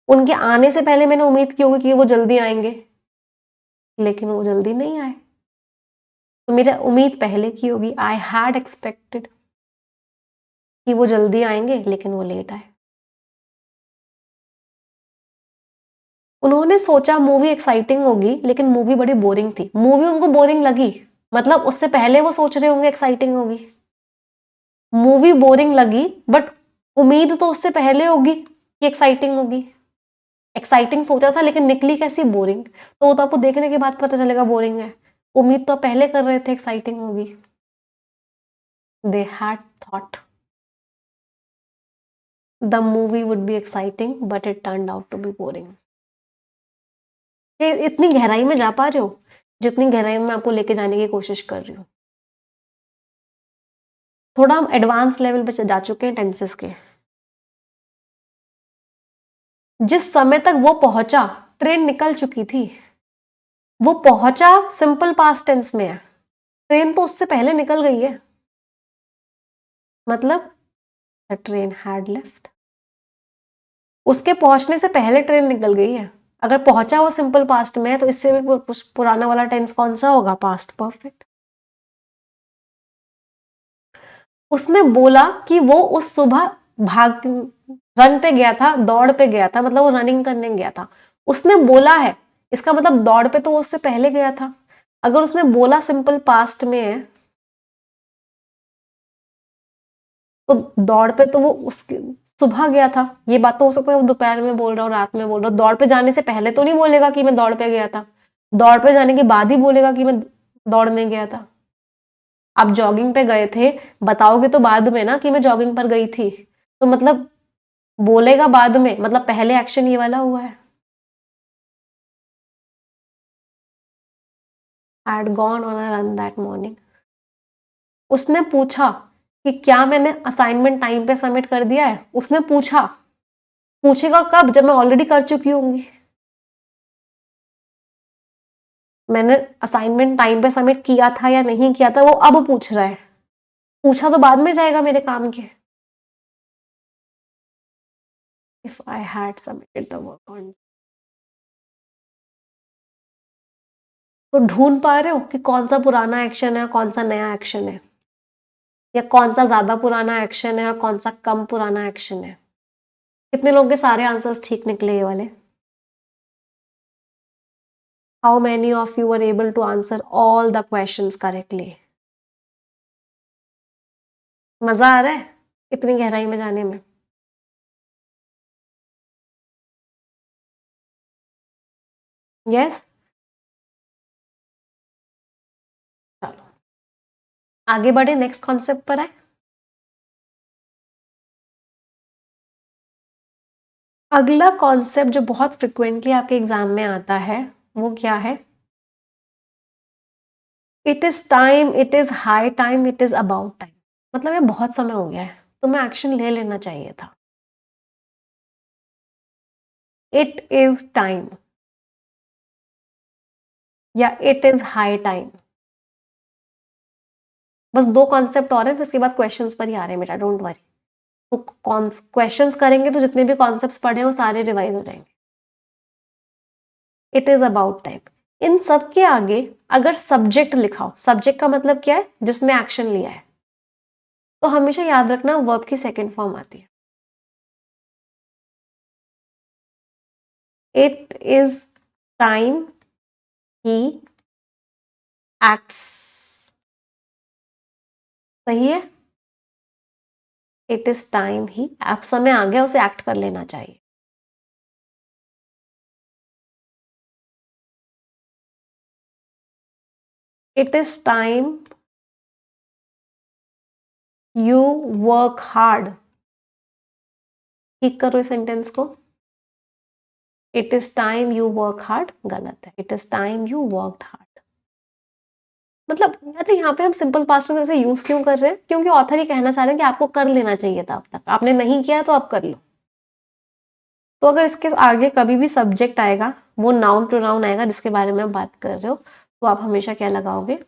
उनके आने से पहले मैंने उम्मीद की होगी कि वो जल्दी आएंगे, लेकिन वो जल्दी नहीं आए। तो मेरा उम्मीद पहले की होगी, आई हैड एक्सपेक्टेड कि वो जल्दी आएंगे लेकिन वो लेट आए। उन्होंने सोचा मूवी एक्साइटिंग होगी लेकिन मूवी बड़ी बोरिंग थी। मूवी उनको बोरिंग लगी, मतलब उससे पहले वो सोच रहे होंगे एक्साइटिंग होगी। मूवी बोरिंग लगी बट उम्मीद तो उससे पहले होगी कि एक्साइटिंग होगी। एक्साइटिंग सोचा था लेकिन निकली कैसी, बोरिंग। तो वो तो आपको देखने के बाद पता चलेगा बोरिंग है। उम्मीद तो पहले कर रहे थे एक्साइटिंग होगी। They had thought the movie would be exciting but it turned out to be boring. इतनी गहराई में जा पा रहे हो जितनी गहराई में आपको लेके जाने की कोशिश कर रही हूँ। थोड़ा हम एडवांस लेवल पे जा चुके हैं टेंसेस के। जिस समय तक वो पहुंचा ट्रेन निकल चुकी थी। वो पहुंचा सिंपल पास्ट टेंस में है, ट्रेन तो उससे पहले निकल गई है, मतलब द ट्रेन हैड लेफ्ट। उसके पहुंचने से पहले ट्रेन निकल गई है। अगर पहुंचा वो सिंपल पास्ट में है तो इससे भी पुराना वाला टेंस कौन सा होगा, पास्ट परफेक्ट। उसने बोला कि वो उस सुबह भाग रन पे गया था, दौड़ पे गया था, मतलब वो रनिंग करने गया था। उसने बोला है, इसका मतलब दौड़ पे तो वो उससे पहले गया था। अगर उसने बोला सिंपल पास्ट में है तो दौड़ पे तो वो उसके सुबह गया था। ये बात तो हो सकता है वो दोपहर में बोल रहा हो, रात में बोल रहा हो। दौड़ पे जाने से पहले तो नहीं बोलेगा कि मैं दौड़ पे गया था, दौड़ पे जाने के बाद ही बोलेगा कि मैं दौड़ने गया था। आप जॉगिंग पे गए थे बताओगे तो बाद में ना कि मैं जॉगिंग पर गई थी, तो मतलब बोलेगा बाद में, मतलब पहले एक्शन ये वाला हुआ है। had gone on a run that morning। उसने पूछा कि क्या मैंने असाइनमेंट टाइम पे सबमिट कर दिया है। उसने पूछा, पूछेगा कब, जब मैं ऑलरेडी कर चुकी होंगी। मैंने असाइनमेंट टाइम पे सबमिट किया था या नहीं किया था वो अब पूछ रहा है। पूछा तो बाद में जाएगा मेरे काम के। If I had submitted the work on. तो ढूंढ पा रहे हो कि कौन सा पुराना एक्शन है कौन सा नया एक्शन है, या कौन सा ज्यादा पुराना एक्शन है और कौन सा कम पुराना एक्शन है। कितने लोगों के सारे आंसर्स ठीक निकले ये वाले। How many of you are able to answer all the questions correctly. मजा आ रहा है इतनी गहराई में जाने में। यस, चलो आगे बढ़े, नेक्स्ट कॉन्सेप्ट पर आए। अगला कॉन्सेप्ट जो बहुत फ्रिक्वेंटली आपके एग्जाम में आता है वो क्या है, it is time, it is high time, it is about time. मतलब ये बहुत समय हो गया है तो मैं एक्शन ले लेना चाहिए था। इट इज टाइम या इट इज हाई टाइम। बस दो कॉन्सेप्ट और हैं, फिर इसके बाद क्वेश्चंस पर ही आ रहे हैं बेटा, डोंट वरी। तो क्वेश्चंस करेंगे तो जितने भी कॉन्सेप्ट्स पढ़े हैं वो सारे रिवाइज हो जाएंगे। It is about time. इन सब के आगे अगर सब्जेक्ट लिखा हो, सब्जेक्ट का मतलब क्या है, जिसने एक्शन लिया है, तो हमेशा याद रखना वर्ब की सेकंड फॉर्म आती है। It is time he acts. सही है, इट इज टाइम ही, अब समय आ गया उसे एक्ट कर लेना चाहिए। It is time you work hard. ठीक करो इस सेंटेंस को। It is time you work hard गलत है, it is time you worked hard. मतलब यार यहाँ पे हम सिंपल पास्ट टेंस ऐसे यूज क्यों कर रहे हैं, क्योंकि ऑथर ही कहना चाह रहे हैं कि आपको कर लेना चाहिए था, अब तक आपने नहीं किया तो अब कर लो। तो अगर इसके आगे कभी भी सब्जेक्ट आएगा वो नाउन प्रोनाउन आएगा जिसके बारे में आप बात कर रहे हो, तो आप हमेशा क्या लगाओगे,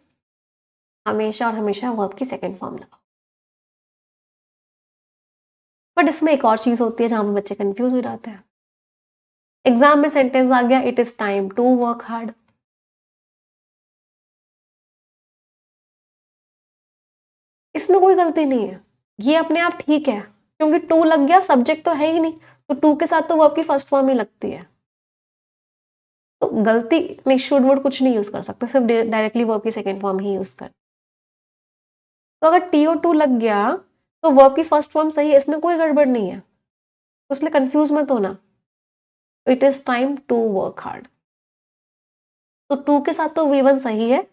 हमेशा और हमेशा वर्ब की सेकंड फॉर्म लगाओ। बट इसमें एक और चीज होती है जहां पे बच्चे कंफ्यूज हो जाते हैं। एग्जाम में सेंटेंस आ गया, it is time to work hard. इसमें कोई गलती नहीं है, ये अपने आप ठीक है, क्योंकि टू लग गया, सब्जेक्ट तो है ही नहीं, तो टू के साथ तो वर्ब की फर्स्ट फॉर्म ही लगती है। तो गलती नहीं, शुड वुड कुछ नहीं यूज कर सकते, सिर्फ डायरेक्टली वर्ब की सेकंड फॉर्म ही यूज कर। तो अगर टी ओ टू लग गया तो वर्ब की फर्स्ट फॉर्म सही है, इसमें कोई गड़बड़ नहीं है, तो इसलिए कंफ्यूज मत होना। It is time to work hard, तो टू के साथ तो वी वन सही है,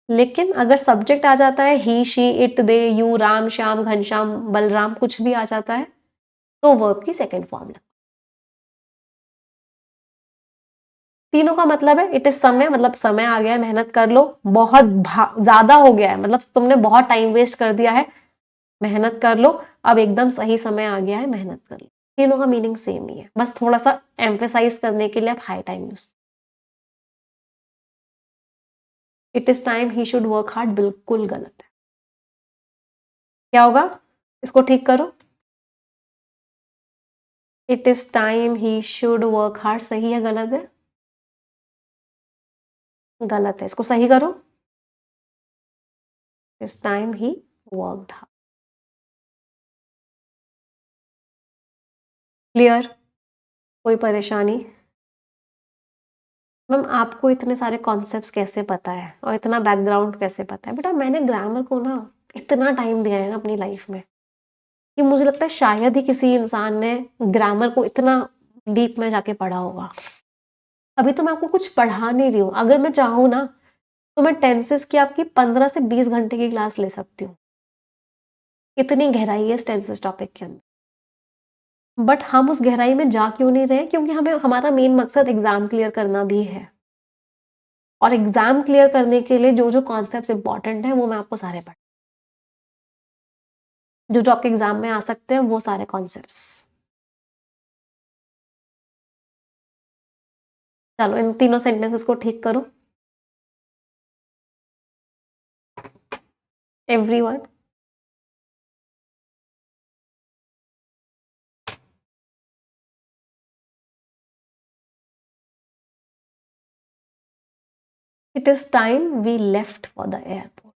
लेकिन अगर सब्जेक्ट आ जाता है he she it they you Ram Shyam Ghanshyam Balram, कुछ भी आ जाता है, तो वर्ब की सेकंड फॉर्म लग। तीनों का मतलब है इट इज समय, मतलब समय आ गया है, मेहनत कर लो, बहुत ज्यादा हो गया है, मतलब तुमने बहुत टाइम वेस्ट कर दिया है, मेहनत कर लो, अब एकदम सही समय आ गया है, मेहनत कर लो। तीनों का मीनिंग सेम ही है, बस थोड़ा सा एम्फेसाइज करने के लिए आप high time use. It is time he should work hard बिल्कुल गलत है। क्या होगा, इसको ठीक करो। It is time he should work hard सही है गलत है, गलत है, इसको सही करो। इस time he worked hard. Clear, कोई परेशानी? मैम आपको इतने सारे कॉन्सेप्ट्स कैसे पता है और इतना बैकग्राउंड कैसे पता है? बेटा मैंने ग्रामर को ना इतना टाइम दिया है ना अपनी लाइफ में कि मुझे लगता है शायद ही किसी इंसान ने ग्रामर को इतना डीप में जाके पढ़ा होगा। अभी तो मैं आपको कुछ पढ़ा नहीं रही हूँ, अगर मैं चाहूँ ना तो मैं टेंसेस की आपकी 15 से 20 घंटे की क्लास ले सकती हूँ, इतनी गहराई है इस टेंसेस टॉपिक के अंदर। बट हम उस गहराई में जा क्यों नहीं रहे, क्योंकि हमें हमारा मेन मकसद एग्जाम क्लियर करना भी है, और एग्जाम क्लियर करने के लिए जो जो कॉन्सेप्ट्स इंपॉर्टेंट है वो मैं आपको सारे पढ़, जो जो आपके एग्जाम में आ सकते हैं वो सारे कॉन्सेप्ट्स। चलो इन तीनों सेंटेंसेस को ठीक करो everyone. It is time we left for the airport.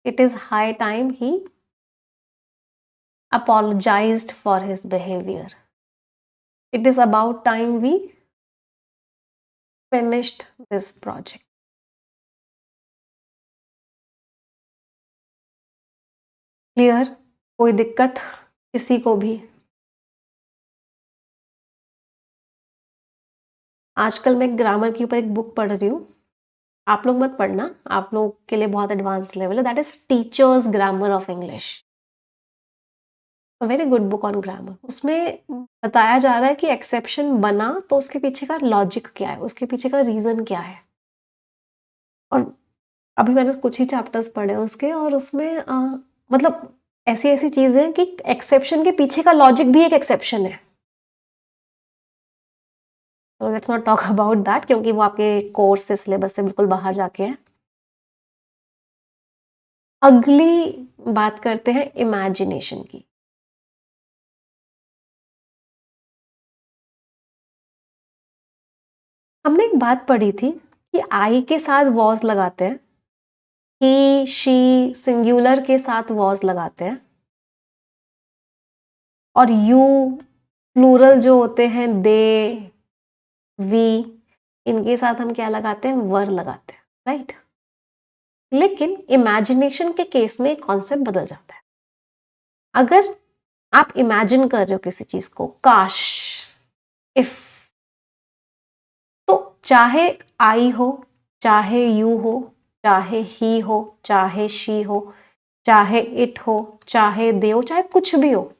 It is high time he apologized for his behavior. It is about time we finished this project. Clear, कोई दिक्कत किसी को भी? आजकल मैं ग्रामर के ऊपर एक बुक पढ़ रही हूँ, आप लोग मत पढ़ना, आप लोग के लिए बहुत एडवांस लेवल है, that is teachers grammar of English, very good book on grammar. उसमें बताया जा रहा है कि एक्सेप्शन बना तो उसके पीछे का लॉजिक क्या है, उसके पीछे का रीजन क्या है। और अभी मैंने कुछ ही चैप्टर्स पढ़े हैं उसके, और उसमें मतलब ऐसी ऐसी चीजें हैं कि एक्सेप्शन के पीछे का लॉजिक भी एक एक्सेप्शन है। तो let's not talk about that, क्योंकि वो आपके कोर्स से सिलेबस से बिल्कुल बाहर जाके है। अगली बात करते हैं इमेजिनेशन की। हमने एक बात पढ़ी थी कि आई के साथ वॉज लगाते हैं, ही शी सिंगुलर के साथ वॉज लगाते हैं, और यू प्लूरल जो होते हैं दे वी, इनके साथ हम क्या लगाते हैं, वर लगाते हैं, राइट। लेकिन इमेजिनेशन के केस में कॉन्सेप्ट बदल जाता है। अगर आप इमेजिन कर रहे हो किसी चीज को, काश, इफ, तो चाहे आई हो, चाहे यू हो, चाहे ही हो, चाहे शी हो, चाहे इट हो, चाहे दे हो, चाहे कुछ भी हो,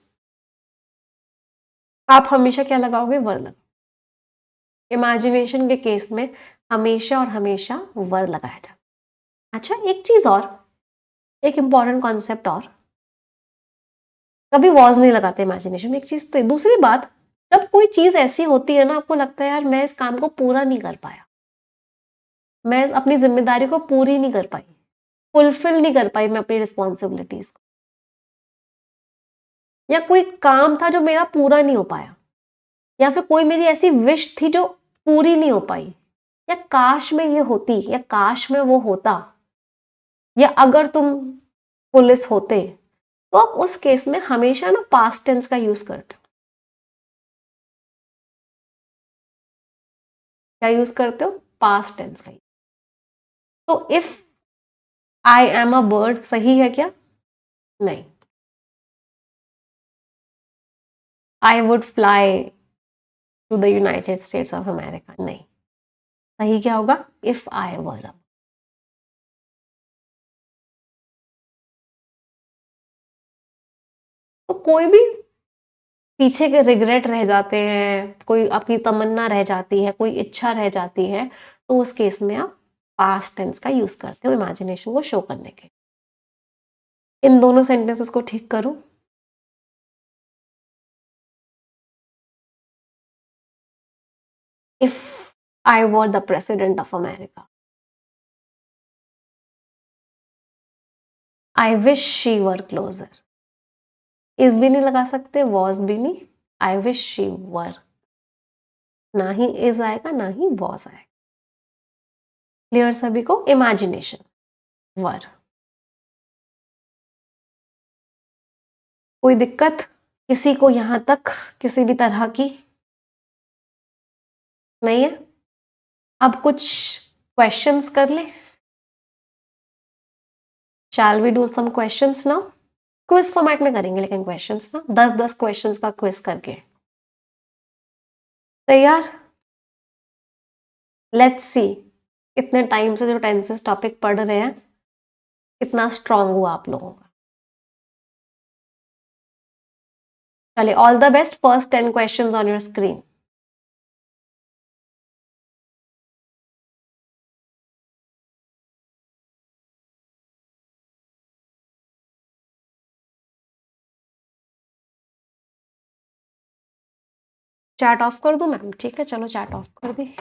आप हमेशा क्या लगाओगे, वर लगाओगे। इमेजिनेशन के केस में हमेशा और हमेशा वर लगाया जाता। अच्छा एक चीज और, एक इंपॉर्टेंट कॉन्सेप्ट और, कभी वॉज नहीं लगाते इमेजिनेशन में, एक चीज। तो दूसरी बात, जब कोई चीज ऐसी होती है ना, आपको लगता है यार मैं इस काम को पूरा नहीं कर पाया, मैं अपनी जिम्मेदारी को पूरी नहीं कर पाई, फुलफिल नहीं कर पाई मैं अपनी रिस्पॉन्सिबिलिटीज को, या कोई काम था जो मेरा पूरा नहीं हो पाया, या फिर कोई मेरी ऐसी विश थी जो पूरी नहीं हो पाई, या काश में ये होती, या काश में वो होता, या अगर तुम पुलिस होते, तो आप उस केस में हमेशा ना पास्ट टेंस का यूज करते हो। क्या यूज करते हो? पास्ट टेंस का। तो if I am a bird सही है क्या? नहीं। I would fly to the United States of America, नहीं। सही क्या होगा? If I were a. तो कोई भी पीछे के रिग्रेट रह जाते हैं, कोई आपकी तमन्ना रह जाती है, कोई इच्छा रह जाती है, तो उस केस में आप पास्ट टेंस का यूज करते हो इमेजिनेशन को शो करने के। इन दोनों सेंटेंसेस को ठीक करूं। If I were the president of America, I wish she were closer. Is भी नहीं लगा सकते, वॉज भी नहीं, आई विश शी वर। ना ही इज आएगा ना ही वॉज आएगा। क्लियर सभी को? इमेजिनेशन, वर। कोई दिक्कत किसी को यहां तक, किसी भी तरह की? नहीं है? अब कुछ क्वेश्चंस कर ले। Shall we do some questions now? Quiz format में करेंगे लेकिन क्वेश्चंस ना, 10-10 क्वेश्चंस का क्विज करके। तैयार? लेट्स सी इतने टाइम से जो टेंसेस टॉपिक पढ़ रहे हैं कितना स्ट्रांग हुआ आप लोगों का। चलिए, all the best. First 10 questions on your screen. Chat off कर दूं मैम? ठीक है, चलो चैट ऑफ कर दी।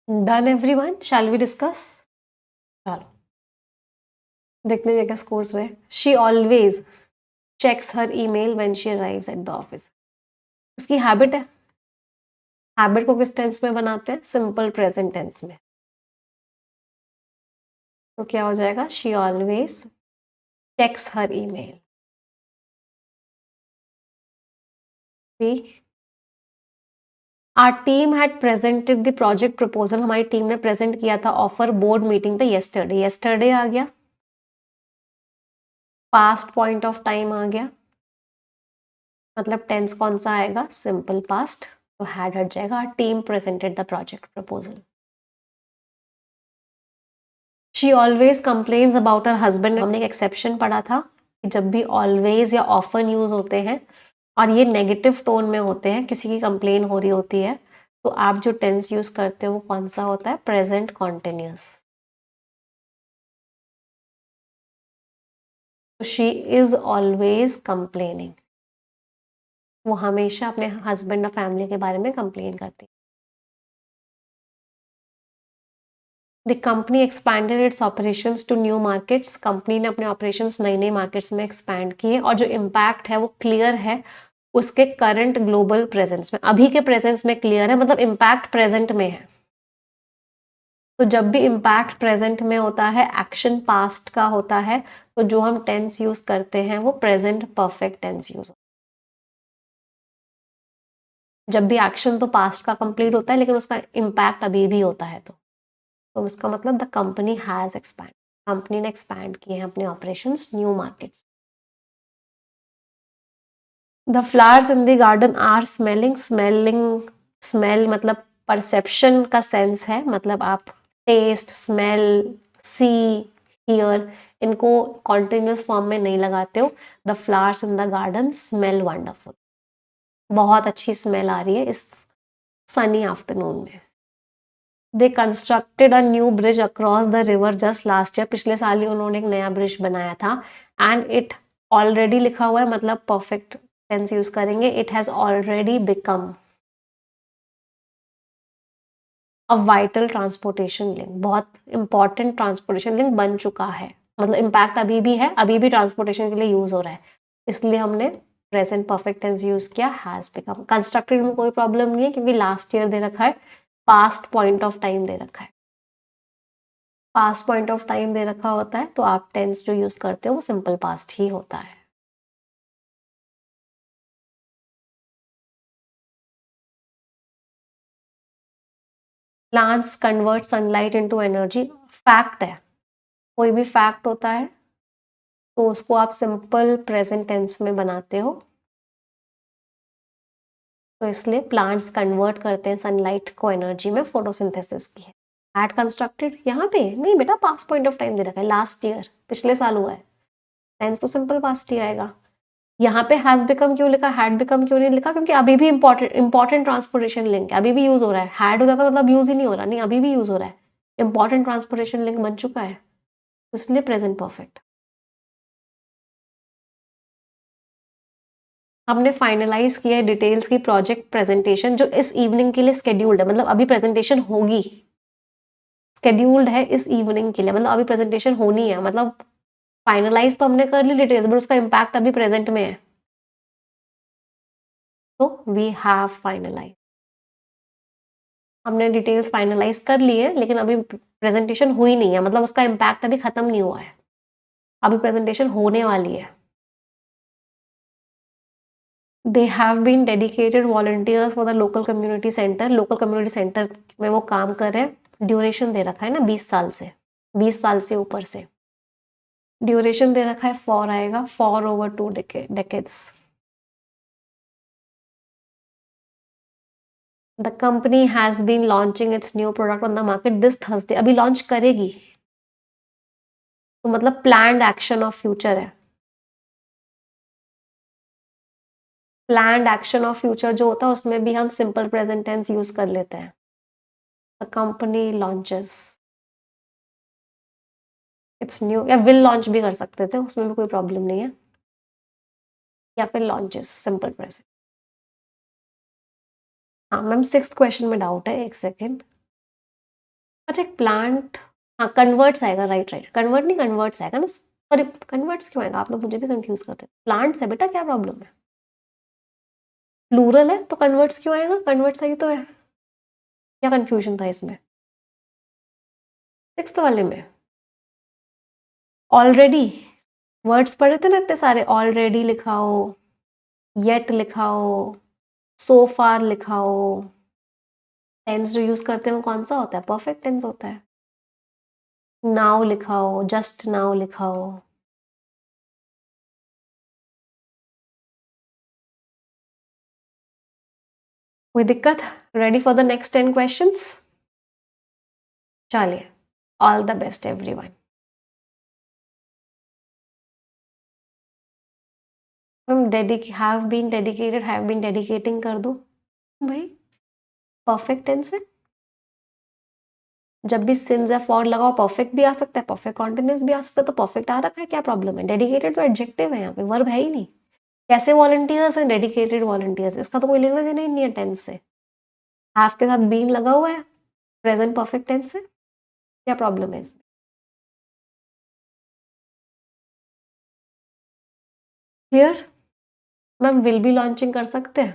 Done everyone, shall we discuss? चलो देखने क्या क्या स्कोर्स रहे। She always checks her email when she arrives at the office. उसकी हैबिट है। हैबिट को किस टेंस में बनाते हैं? सिंपल प्रेजेंट टेंस में। तो क्या हो जाएगा? She always checks her email. B, our team had presented the project proposal. हमारी टीम ने प्रेजेंट किया था ऑफर बोर्ड मीटिंग पे येस्टरडे। येस्टरडे आ गया, पास्ट पॉइंट ऑफ टाइम आ गया, मतलब टेंस कौन सा आएगा? Simple past. तो हैड हट जाएगा। Our team presented the project proposal. She always complains about her husband. हमने एक एक्सेप्शन पढ़ा था कि जब भी ऑलवेज या ऑफन यूज होते हैं और ये नेगेटिव टोन में होते हैं, किसी की कंप्लेन हो रही होती है, तो आप जो टेंस यूज करते हो वो कौन सा होता है? Present continuous. तो शी इज ऑलवेज कंप्लेनिंग। वो हमेशा अपने हस्बैंड और फैमिली के बारे में कंप्लेन करती है। The company expanded its operations to new markets. Company ने अपने ऑपरेशंस नई नई मार्केट्स में एक्सपैंड किए और जो इम्पैक्ट है वो क्लियर है उसके करंट ग्लोबल प्रेजेंस में। अभी के प्रेजेंस में क्लियर है, मतलब इम्पैक्ट प्रेजेंट में है। तो जब भी इम्पैक्ट प्रेजेंट में होता है, एक्शन पास्ट का होता है, तो जो हम टेंस यूज करते हैं वो प्रेजेंट परफेक्ट टेंस यूज। जब भी एक्शन तो पास्ट का कंप्लीट होता है लेकिन उसका इम्पैक्ट अभी भी होता है, तो उसका मतलब the company has expand. Company ने एक्सपैंड किए हैं अपने operations new markets. The flowers in the garden are smelling. Smelling, smell मतलब परसेप्शन का सेंस है, मतलब आप टेस्ट, स्मेल, सी, हियर, इनको कॉन्टिन्यूस फॉर्म में नहीं लगाते हो। The flowers in the garden smell wonderful. बहुत अच्छी स्मेल आ रही है इस सनी आफ्टरनून में। They constructed a new bridge across the river just last year. पिछले साल ही उन्होंने एक नया ब्रिज बनाया था। एंड इट ऑलरेडी लिखा हुआ है, मतलब परफेक्ट टेंस यूज करेंगे। It has already become a vital transportation link. बहुत इंपॉर्टेंट ट्रांसपोर्टेशन लिंक बन चुका है, मतलब इम्पैक्ट अभी भी है, अभी भी ट्रांसपोर्टेशन के लिए यूज हो रहा है, इसलिए हमने प्रेजेंट परफेक्ट टेंस यूज किया, हैज बिकम। कंस्ट्रक्टेड में कोई प्रॉब्लम नहीं है क्योंकि लास्ट ईयर दे रखा है, पास्ट पॉइंट ऑफ टाइम दे रखा है। पास्ट पॉइंट ऑफ टाइम दे रखा होता है तो आप टेंस जो यूज करते हो वो सिंपल पास्ट ही होता है। Plants convert sunlight into energy. Fact है, कोई भी फैक्ट होता है तो उसको आप सिंपल प्रेजेंट टेंस में बनाते हो, तो इसलिए प्लांट्स कन्वर्ट करते हैं सनलाइट को एनर्जी में फोटोसिंथेसिस की है। हैड कंस्ट्रक्टेड यहाँ पे नहीं बेटा, पास्ट पॉइंट ऑफ टाइम दे रखा है, लास्ट ईयर, पिछले साल हुआ है, टेंस तो सिंपल पास्ट ही आएगा। यहाँ पे हैज बिकम क्यों लिखा, हैड बिकम क्यों नहीं लिखा? क्योंकि अभी भी इंपॉर्टेंट ट्रांसपोर्टेशन लिंक है, अभी भी यूज हो रहा है। हैड होता था मतलब यूज ही नहीं हो रहा, नहीं अभी भी यूज हो रहा है, इंपॉर्टेंट ट्रांसपोर्टेशन लिंक बन चुका है, इसलिए प्रेजेंट परफेक्ट। हमने फाइनलाइज किया है डिटेल्स की प्रोजेक्ट प्रेजेंटेशन जो इस इवनिंग के लिए स्केड्यूल्ड है, मतलब अभी प्रेजेंटेशन होगी, स्केड्यूल्ड है इस इवनिंग के लिए, मतलब अभी प्रेजेंटेशन होनी है, मतलब फाइनलाइज तो हमने कर ली डिटेल्स बट उसका इम्पैक्ट अभी प्रेजेंट में है, तो वी हैव फाइनलाइज। हमने डिटेल्स फाइनलाइज कर ली है लेकिन अभी प्रेजेंटेशन हुई नहीं है, मतलब उसका इम्पैक्ट अभी खत्म नहीं हुआ है, अभी प्रेजेंटेशन होने वाली है। They have been dedicated volunteers for the local community centre. Local community centre में वो काम कर रहे हैं। ड्यूरेशन दे रखा है ना 20 साल से, 20 साल से ऊपर से ड्यूरेशन दे रखा है, फॉर आएगा, for over 2 decades. The company has been launching its new product on the market this Thursday. अभी लॉन्च करेगी, तो मतलब प्लान्ड एक्शन ऑफ फ्यूचर है। प्लान्ड एक्शन ऑफ फ्यूचर जो होता है उसमें भी हम सिंपल प्रेजेंट टेंस यूज कर लेते हैं। The company launches it's new, या विल लॉन्च भी कर सकते थे, उसमें भी कोई प्रॉब्लम नहीं है, या फिर लॉन्चेस सिंपल प्रेजेंट। हाँ मैम, 6th क्वेश्चन में डाउट है, एक सेकेंड। अच्छा, एक प्लांट, हाँ कन्वर्ट्स आएगा, राइट राइट, कन्वर्ट नहीं कन्वर्ट्स आएगा ना, सॉरी कन्वर्ट्स क्यों आएगा, आप लोग मुझे भी कंफ्यूज करते हैं। प्लांट्स है बेटा, क्या प्रॉब्लम है, प्लूरल है तो कन्वर्ट्स क्यों आएगा, कन्वर्ट सही तो है, क्या कंफ्यूजन था इसमें, सिक्स्थ वाले में। ऑलरेडी वर्ड्स पढ़े थे ना इतने सारे, ऑलरेडी लिखाओ, येट लिखाओ, सो फार लिखाओ। टेंस जो यूज करते हैं वो कौन सा होता है, परफेक्ट टेंस होता है। नाउ लिखाओ, जस्ट नाउ लिखाओ। कोई दिक्कत, ready for the next 10 questions. चलिए, ऑल द बेस्ट एवरीवन। हम have been dedicated, have been dedicating कर दो भाई, परफेक्ट टेंस है, जब भी सिंस या फॉर लगाओ परफेक्ट भी आ सकता है, परफेक्ट कॉन्टिन्यूस भी आ सकता है, तो परफेक्ट आ रखा है, क्या प्रॉब्लम है, डेडिकेटेड तो एडजेक्टिव है, यहाँ पे वर्ब है ही नहीं। कैसे वॉलंटियर्स हैं, डेडिकेटेड वॉलंटियर्स, इसका तो कोई लेना देना ही नहीं है टेंस से। हैव के साथ बीन लगा हुआ है, प्रेजेंट परफेक्ट टेंस है, क्या प्रॉब्लम है इसमें। Clear. Ma'am will be launching कर सकते हैं,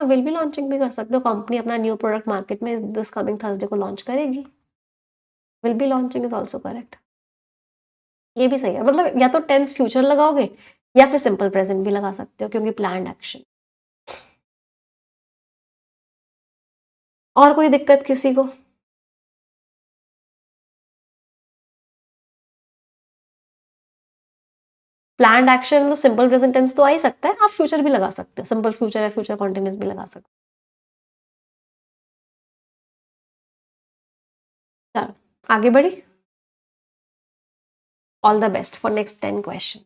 विल बी लॉन्चिंग भी कर सकते हो, कंपनी अपना न्यू प्रोडक्ट मार्केट में दिस कमिंग थर्सडे को लॉन्च करेगी, will be launching is also correct, ये भी सही है, मतलब या तो टेंस फ्यूचर लगाओगे या फिर सिंपल प्रेजेंट भी लगा सकते हो क्योंकि प्लान्ड एक्शन। और कोई दिक्कत किसी को। प्लान्ड एक्शन तो सिंपल प्रेजेंट टेंस तो आ ही सकता है, आप फ्यूचर भी लगा सकते हो, सिंपल फ्यूचर या फ्यूचर कॉन्टिन्यूस भी लगा सकते हो। चलो आगे बढ़ी, all the best for next 10 question.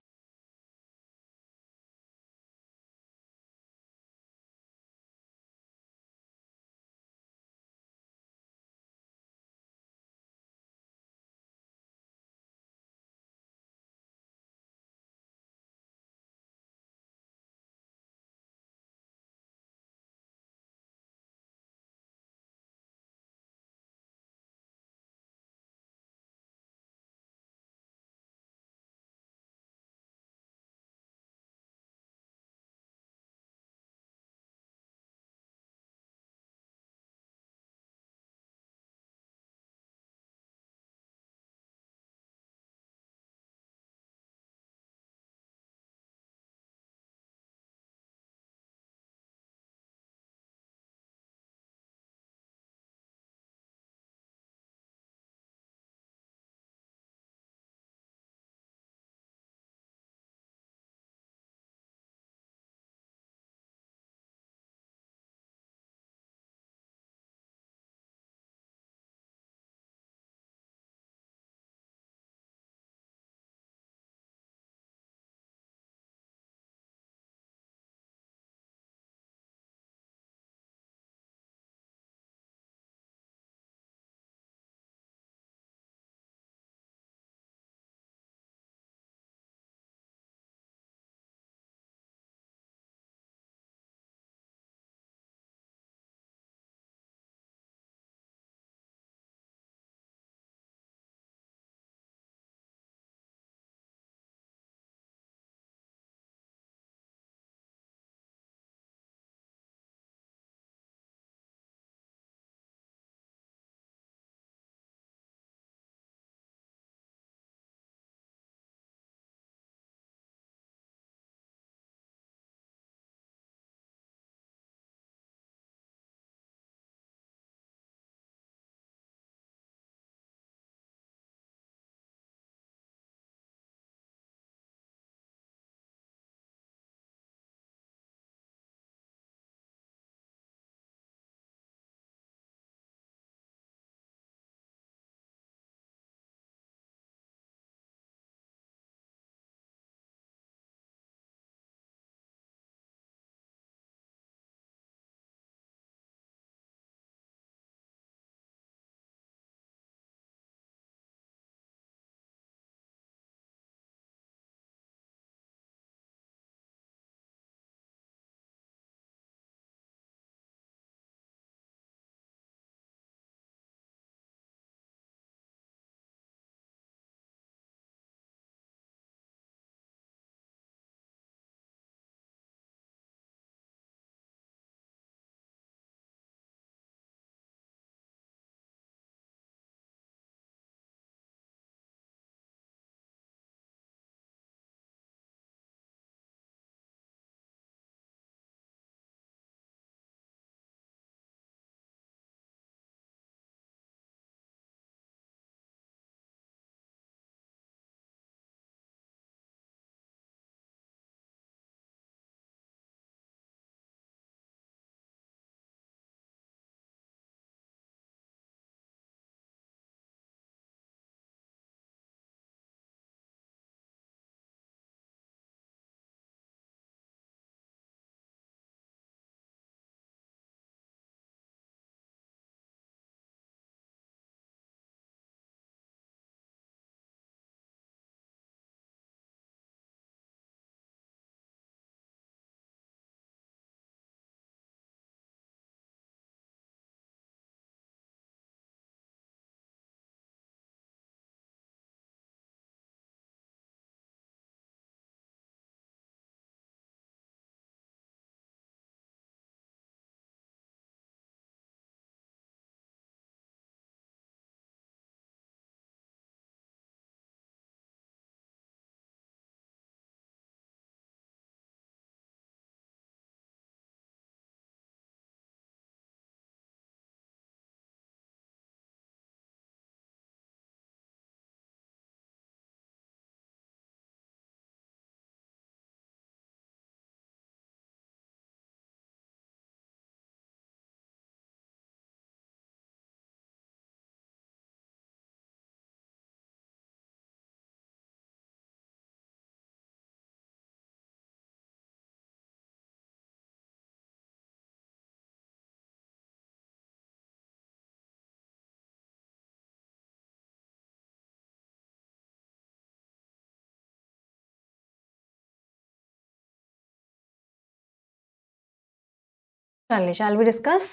चलिए, shall we discuss?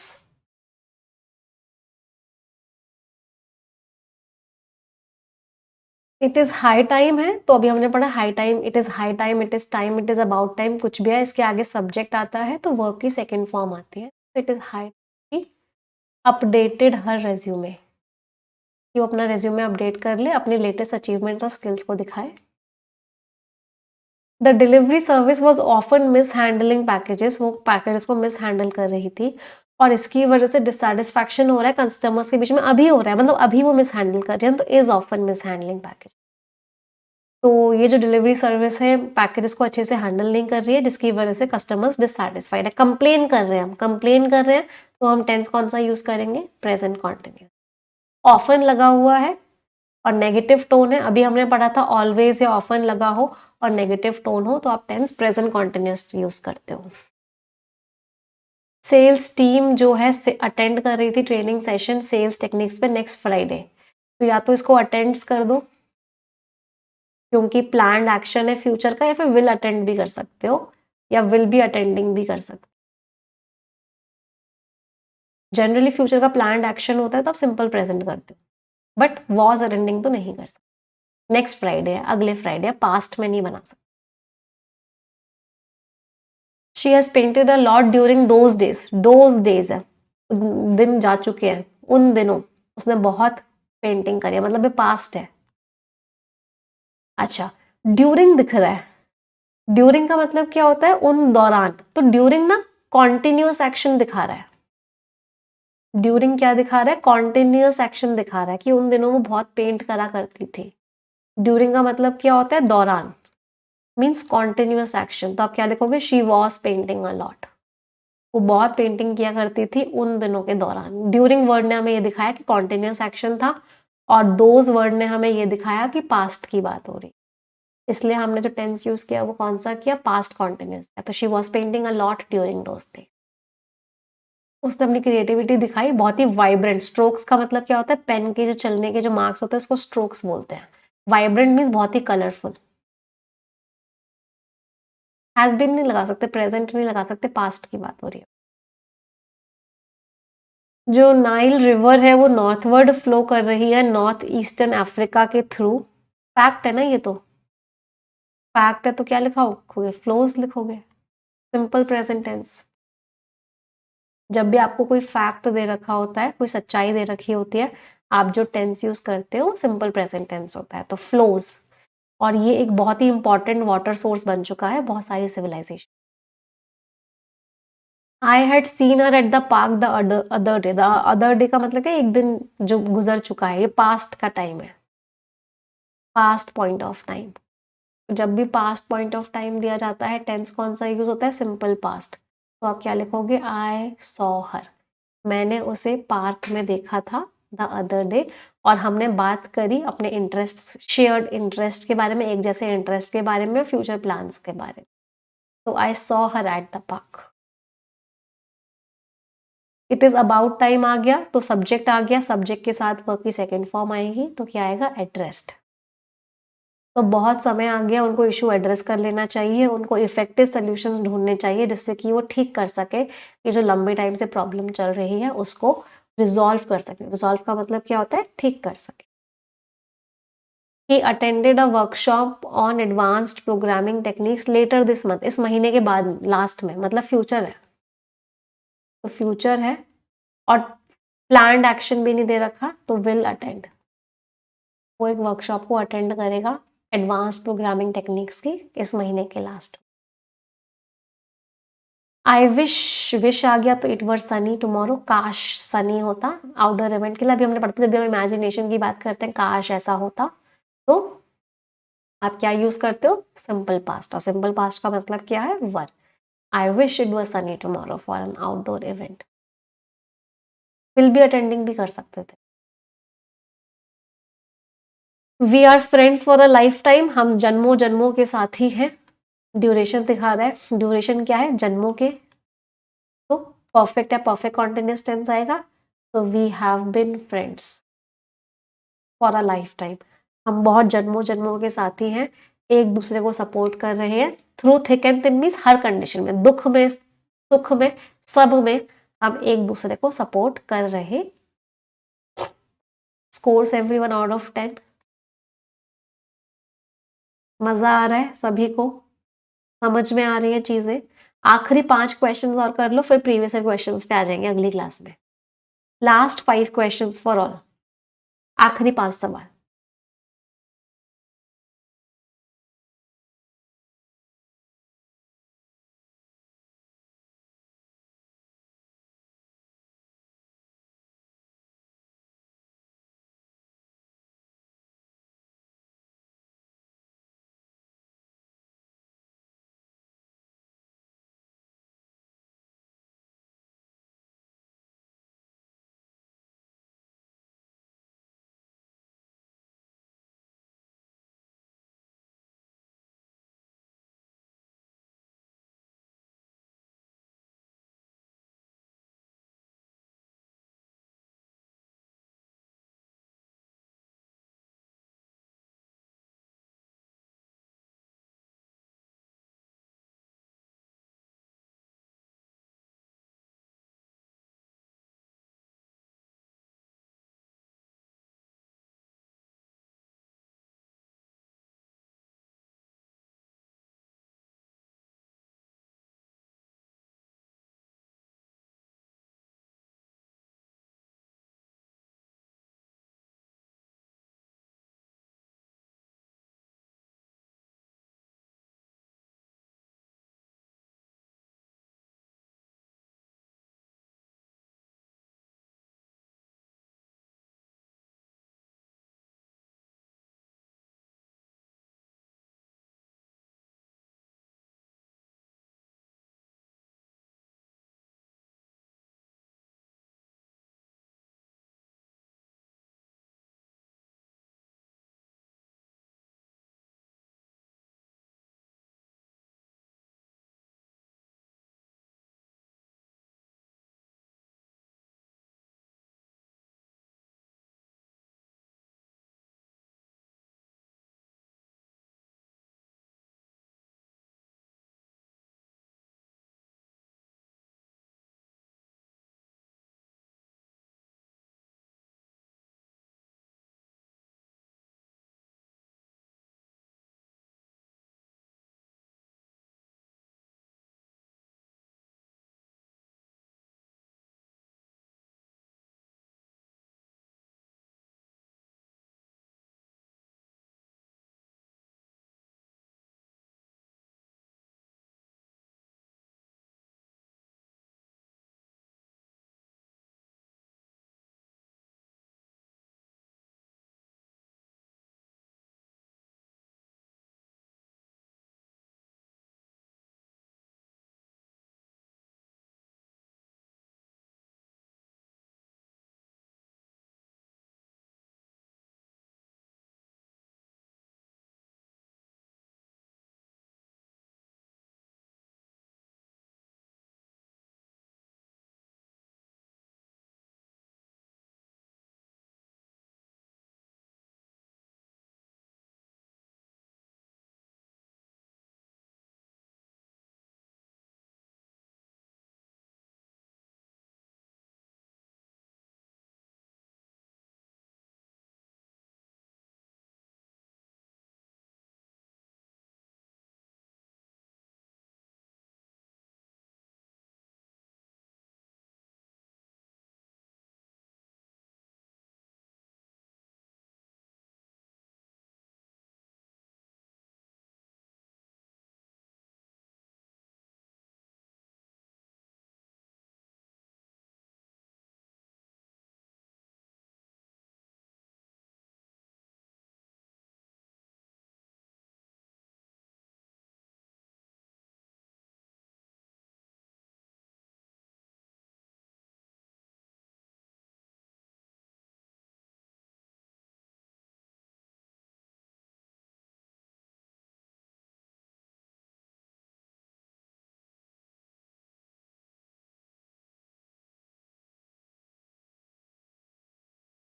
It is high time है, तो अभी हमने पढ़ा high time, it is high time, it is time, it is about time, कुछ भी है, इसके आगे सब्जेक्ट आता है तो वर्ब की सेकंड फॉर्म आती है। It is high time updated her resume, कि वो अपना रेज्यूमे अपडेट कर ले, अपने लेटेस्ट अचीवमेंट्स और स्किल्स को दिखाए। The delivery service was often miss handling packages, वो पैकेजेस को मिस हैंडल कर रही थी और इसकी वजह से डिससेटिस्फैक्शन हो रहा है कस्टमर्स के बीच में, अभी हो रहा है, मतलब अभी वो मिस हैंडल कर रहे हैं, तो is often miss handling package. तो ये जो डिलीवरी सर्विस है पैकेजेस को अच्छे से हैंडल नहीं कर रही है, जिसकी वजह से कस्टमर्स डिससेटिस्फाइड है, कंप्लेन कर रहे हैं, हम कंप्लेन कर रहे हैं, तो हम टेंस कौन सा यूज करेंगे? Present continuous. ऑफन लगा हुआ है और नेगेटिव टोन है, अभी हमने पढ़ा था ऑलवेज या ऑफन लगा हो और नेगेटिव टोन हो तो आप टेंस प्रेजेंट कॉन्टिन्यूस यूज करते हो। सेल्स टीम जो है अटेंड कर रही थी ट्रेनिंग सेशन सेल्स टेक्निक्स पे नेक्स्ट फ्राइडे, तो या तो इसको अटेंड्स कर दो क्योंकि प्लान्ड एक्शन है फ्यूचर का, या फिर विल अटेंड भी कर सकते हो या विल बी अटेंडिंग भी कर सकते हो। जनरली फ्यूचर का प्लान्ड एक्शन होता है तो आप सिंपल प्रेजेंट करते हो, बट वॉज अटेंडिंग तो नहीं कर सकते। नेक्स्ट फ्राइडे है, अगले फ्राइडे है, पास्ट में नहीं बना सकते। She has painted a lot during those days है, दिन जा चुके हैं, उन दिनों उसने बहुत पेंटिंग करी है, मतलब ये पास्ट है। अच्छा, ड्यूरिंग दिख रहा है, ड्यूरिंग का मतलब क्या होता है? उन दौरान, तो ड्यूरिंग ना कॉन्टिन्यूस एक्शन दिखा रहा है। ड्यूरिंग क्या दिखा रहा है? कॉन्टिन्यूस एक्शन दिखा रहा है कि उन दिनों वो बहुत पेंट करा करती थी। ड्यूरिंग का मतलब क्या होता है? दौरान, मीन्स कॉन्टिन्यूस एक्शन, तो आप क्या लिखोगे? She was painting a lot, वो बहुत पेंटिंग किया करती थी उन दिनों के दौरान। ड्यूरिंग वर्ड ने हमें ये दिखाया कि कॉन्टिन्यूस एक्शन था और दोज वर्ड ने हमें ये दिखाया कि पास्ट की बात हो रही, इसलिए हमने जो टेंस यूज किया वो कौन सा किया? Past continuous. तो she was painting a lot during those day. उसने अपनी क्रिएटिविटी दिखाई, बहुत ही वाइब्रेंट। स्ट्रोक्स का मतलब क्या होता है? पेन के जो चलने के जो मार्क्स होते हैं उसको स्ट्रोक्स बोलते हैं। वाइब्रेंट मीन्स बहुत ही कलरफुल। हैज बीन नहीं लगा सकते, प्रेजेंट नहीं लगा सकते, पास्ट की बात हो रही है। जो नाइल रिवर है वो नॉर्थवर्ड फ्लो कर रही है नॉर्थ ईस्टर्न अफ्रीका के थ्रू। फैक्ट है ना ये तो, फैक्ट है तो क्या लिखोगे? फ्लोज लिखोगे, सिंपल प्रेजेंट टेंस। जब भी आपको कोई फैक्ट दे रखा होता है, कोई सच्चाई दे रखी होती है, आप जो टेंस यूज करते हो सिंपल प्रेजेंट टेंस होता है, तो फ्लोज। और ये एक बहुत ही इंपॉर्टेंट वाटर सोर्स बन चुका है बहुत सारी civilisation. I had seen her at the park the other day. The other day का मतलब क्या? एक दिन जो गुजर चुका है, ये पास्ट का टाइम है, पास्ट पॉइंट ऑफ टाइम। जब भी पास्ट पॉइंट ऑफ टाइम दिया जाता है टेंस कौन सा यूज होता है? Simple past. तो आप क्या लिखोगे? आई सॉ हर, मैंने उसे पार्क में देखा था द अदर डे। और हमने बात करी अपने इंटरेस्ट, शेयर्ड इंटरेस्ट के बारे में, एक जैसे इंटरेस्ट के बारे में, फ्यूचर प्लान्स के बारे में। तो I saw her at the park. It is about time आ गया तो सब्जेक्ट आ गया, सब्जेक्ट के साथ वर्ब की सेकेंड फॉर्म आएगी तो क्या आएगा? एड्रेस्ड। तो बहुत समय आ गया, उनको इशू एड्रेस कर लेना चाहिए, उनको इफेक्टिव सोल्यूशंस ढूंढने चाहिए जिससे कि वो ठीक कर सके, ये जो लंबे टाइम से प्रॉब्लम चल रही है उसको रिजॉल्व कर सके। रिजॉल्व का मतलब क्या होता है? ठीक कर सके। He attended a workshop on advanced programming techniques later this month, इस महीने के बाद, लास्ट में, मतलब फ्यूचर है, तो फ्यूचर है और प्लान्ड एक्शन भी नहीं दे रखा तो विल अटेंड। वो एक वर्कशॉप को अटेंड करेगा एडवांस प्रोग्रामिंग टेक्निक्स की इस महीने के लास्ट। आई विश, विश आ गया तो इट वर सनी टुमारो, काश सनी होता आउटडोर इवेंट के लिए। अभी हमने पढ़ते थे, जब भी हम इमेजिनेशन की बात करते हैं, काश ऐसा होता, तो आप क्या यूज करते हो? Simple past. और सिंपल पास्ट का मतलब क्या है? Were. I wish it were sunny tomorrow for an outdoor event. Will be attending भी कर सकते थे। We are friends for a lifetime, हम जन्मों जन्मों के साथी हैं। ड्यूरेशन दिखा रहा है, ड्यूरेशन क्या है? जन्मों के, तो परफेक्ट है, परफेक्ट कॉन्टिन्यूअस टेंस आएगा, तो we have been friends for a lifetime, हम बहुत जन्मों जन्मों के साथी हैं, एक दूसरे को सपोर्ट कर रहे हैं through thick and thin, means her condition में, दुख में सुख में, सब में हम एक दूसरे को सपोर्ट कर रहे। Scores everyone out of 10। मजा आ रहा है सभी को? समझ में आ रही है चीजें? आखिरी 5 क्वेश्चंस और कर लो, फिर प्रीवियस ईयर क्वेश्चंस पे आ जाएंगे अगली क्लास में। लास्ट 5 क्वेश्चंस फॉर ऑल, आखिरी 5 सवाल।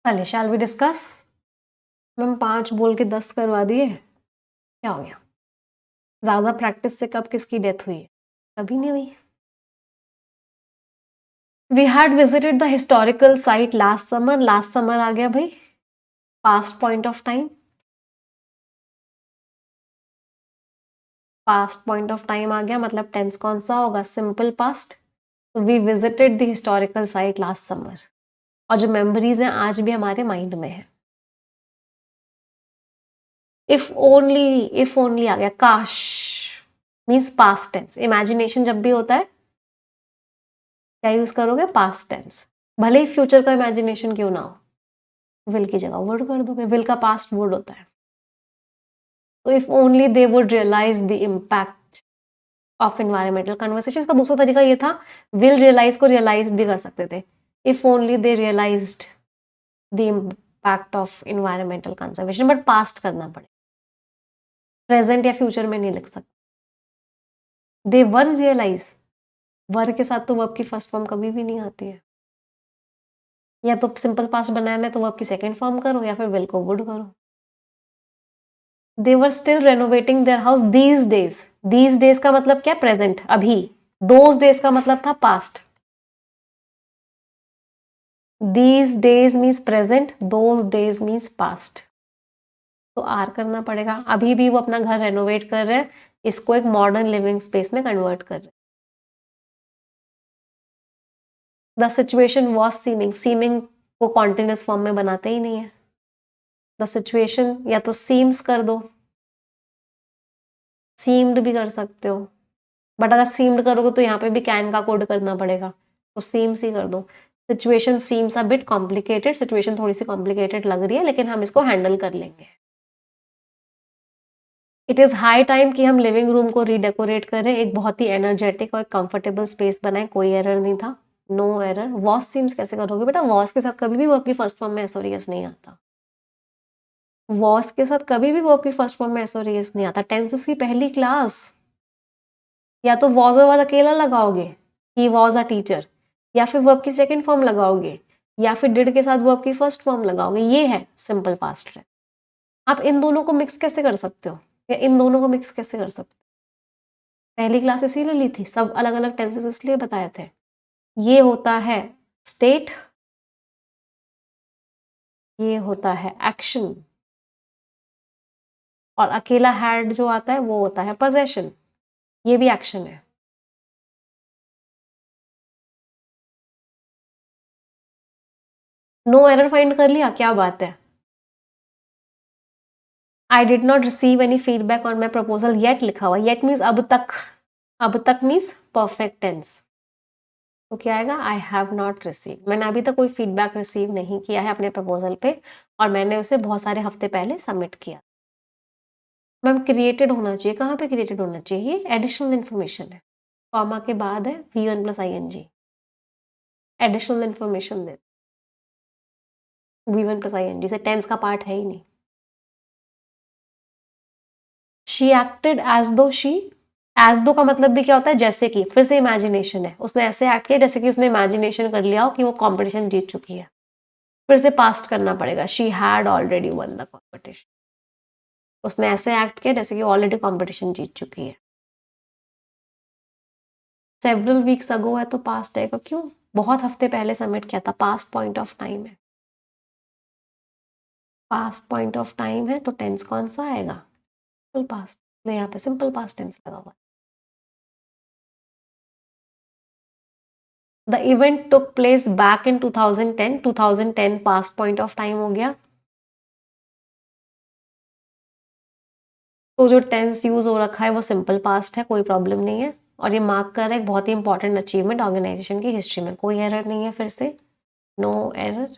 चलिए, शैल वी डिस्कस। मैम 5 बोल के 10 करवा दिए, क्या हो गया? ज्यादा प्रैक्टिस से कब किसकी डेथ हुई है? कभी नहीं हुई। We had visited the historical site last summer, last summer आ गया भाई, past point of time, past point of time आ गया, मतलब टेंस कौन सा होगा, सिंपल पास्ट। तो we visited the historical site last summer, और जो मेमोरीज हैं आज भी हमारे माइंड में है। इफ ओनली आ गया, काश मीन्स पास्ट टेंस। इमेजिनेशन जब भी होता है क्या यूज करोगे, पास्ट टेंस, भले ही फ्यूचर का इमेजिनेशन क्यों ना हो, विल की जगह वुड कर दोगे, विल का पास्ट वुड होता है। तो if only they would realise the impact of environmental conversation का दूसरा तरीका ये था, विल रियलाइज को रियलाइज भी कर सकते थे, if only they realised the impact of environmental conservation, but past करना पड़े, प्रेजेंट या फ्यूचर में नहीं लिख सकते। दे वर रियलाइज, वर के साथ तो वर्ब की फर्स्ट फॉर्म कभी भी नहीं आती है, या तो सिंपल पास्ट बनाना है तो वर्ब की सेकंड फॉर्म करो, या फिर विल को वुड करो। They were still renovating their house these days का मतलब क्या, प्रेजेंट, अभी। दोज डेज का मतलब था past. These days means present, those days means past. तो आर करना पड़ेगा, अभी भी वो अपना घर रेनोवेट कर रहे हैं, इसको एक मॉडर्न लिविंग स्पेस में कन्वर्ट कर रहे हैं। The situation was seeming, seeming को कॉन्टिन्यूस फॉर्म में बनाते ही नहीं है, द सिचुएशन या तो सीम्स कर दो, सीम्ड भी कर सकते हो, बट अगर सीम्ड करोगे तो यहाँ पे भी कैन का कोड करना पड़ेगा, तो सीम्स ही कर दो। Situation seems a bit complicated, situation थोड़ी सी कॉम्प्लिकेटेड लग रही है लेकिन हम इसको हैंडल कर लेंगे। इट इज़ हाई टाइम कि हम लिविंग रूम को रीडेकोरेट करें, एक बहुत ही एनर्जेटिक और कंफर्टेबल स्पेस बनाएं, कोई एरर नहीं था, नो एरर। वॉस सीम्स कैसे करोगे बेटा, वॉस के साथ कभी भी वर्ब की फर्स्ट फॉर्म में एसोरियस नहीं आता, वॉस के साथ कभी भी वर्ब की फर्स्ट फॉर्म में एसोरियस नहीं आता। टेंसेस की पहली क्लास, या तो वॉज और वर अकेला लगाओगे, ही वॉज अ टीचर, या फिर वर्ब की सेकंड फॉर्म लगाओगे, या फिर डिड के साथ वर्ब की फर्स्ट फॉर्म लगाओगे, ये है सिंपल पास्ट टेंस। आप इन दोनों को मिक्स कैसे कर सकते हो, या इन दोनों को मिक्स कैसे कर सकते हो, पहली क्लास इसीलिए ली थी, सब अलग अलग टेंसेस इसलिए बताए थे। ये होता है स्टेट, ये होता है एक्शन, और अकेला हैड जो आता है वो होता है पोजेशन, ये भी एक्शन है। नो एरर फाइंड कर लिया, क्या बात है। I did not receive any feedback on my proposal yet लिखा हुआ, येट मीन्स अब तक, अब तक मीन्स परफेक्ट टेंस, तो क्या आएगा, आई हैव नॉट रिसीव, मैंने अभी तक कोई फीडबैक रिसीव नहीं किया है अपने प्रपोजल पे, और मैंने उसे बहुत सारे हफ्ते पहले सबमिट किया। मैम क्रिएटेड होना चाहिए, कहाँ पे क्रिएटेड होना चाहिए, ये एडिशनल इन्फॉर्मेशन है, कॉमा के बाद है V1 plus ING, additional information दे, V1 प्लस ING से टेंस का पार्ट है ही नहीं। She acted as though, she as though का मतलब भी क्या होता है, जैसे कि, फिर से इमेजिनेशन है, उसने ऐसे एक्ट किया जैसे कि उसने इमेजिनेशन कर लिया हो कि वो कॉम्पिटिशन जीत चुकी है, फिर से पास्ट करना पड़ेगा, she had already one the competition, उसने ऐसे एक्ट किया जैसे कि ऑलरेडी कॉम्पिटिशन जीत चुकी है। सेवरल वीक्स अगो है तो पास्ट है, क्यों, बहुत हफ्ते पहले सबमिट किया था, पास्ट पॉइंट ऑफ टाइम है, पास्ट पॉइंट ऑफ टाइम है तो टेंस कौन सा आएगा, सिंपल पास्ट, तो यहाँ पे सिंपल पास्ट टेंस लगा हुआ है। The event took place back in 2010, 2010 past point of time हो गया, तो जो टेंस यूज हो रखा है वो सिंपल पास्ट है, कोई प्रॉब्लम नहीं है, और ये मार्क कर रहा है एक बहुत ही इंपॉर्टेंट अचीवमेंट ऑर्गेनाइजेशन की हिस्ट्री में, कोई एरर नहीं है, फिर से no error.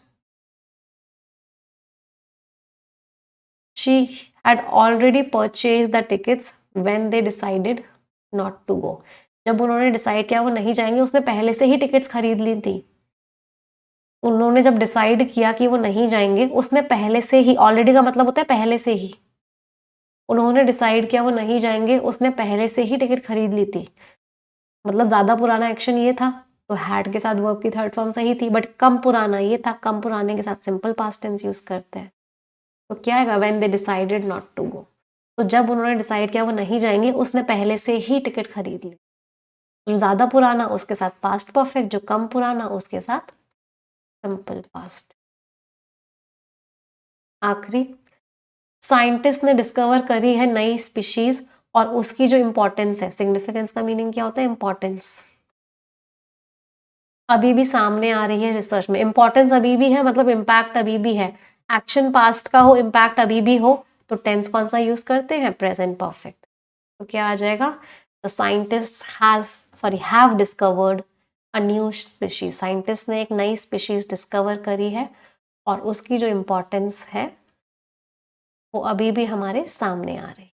She had already purchase the tickets when they decided not to go, जब उन्होंने डिसाइड किया वो नहीं जाएंगे, उसने पहले से ही टिकट्स खरीद ली थी, उन्होंने जब डिसाइड किया कि वो नहीं जाएंगे, उसने पहले से ही, ऑलरेडी का मतलब होता है पहले से ही, उन्होंने डिसाइड किया वो नहीं जाएंगे, उसने पहले से ही टिकट खरीद ली थी, मतलब ज़्यादा पुराना एक्शन ये था, तो हैड के साथ वर्ब की थर्ड फॉर्म सही थी, बट कम पुराना ये था, कम पुराने के साथ सिंपल पास्ट टेंस यूज करते हैं, तो क्या आएगा, when they decided not to go, तो जब उन्होंने डिसाइड किया वो नहीं जाएंगे, उसने पहले से ही टिकट खरीद ली, जो ज़्यादा पुराना उसके साथ पास्ट परफेक्ट, जो कम पुराना उसके साथ सिंपल पास्ट। आखिरी, साइंटिस्ट ने डिस्कवर करी है नई स्पीशीज और उसकी जो इंपॉर्टेंस है, सिग्निफिकेंस का मीनिंग क्या होता है? इंपॉर्टेंस, अभी भी सामने आ रही है रिसर्च में। इंपॉर्टेंस अभी भी है मतलब इम्पैक्ट अभी भी है। एक्शन पास्ट का हो, इम्पैक्ट अभी भी हो, तो टेंस कौन सा यूज करते हैं? Present perfect. तो क्या आ जाएगा? The scientist have discovered a new species. Scientist ने एक नई स्पीशीज डिस्कवर करी है और उसकी जो इम्पोर्टेंस है वो अभी भी हमारे सामने आ रही है।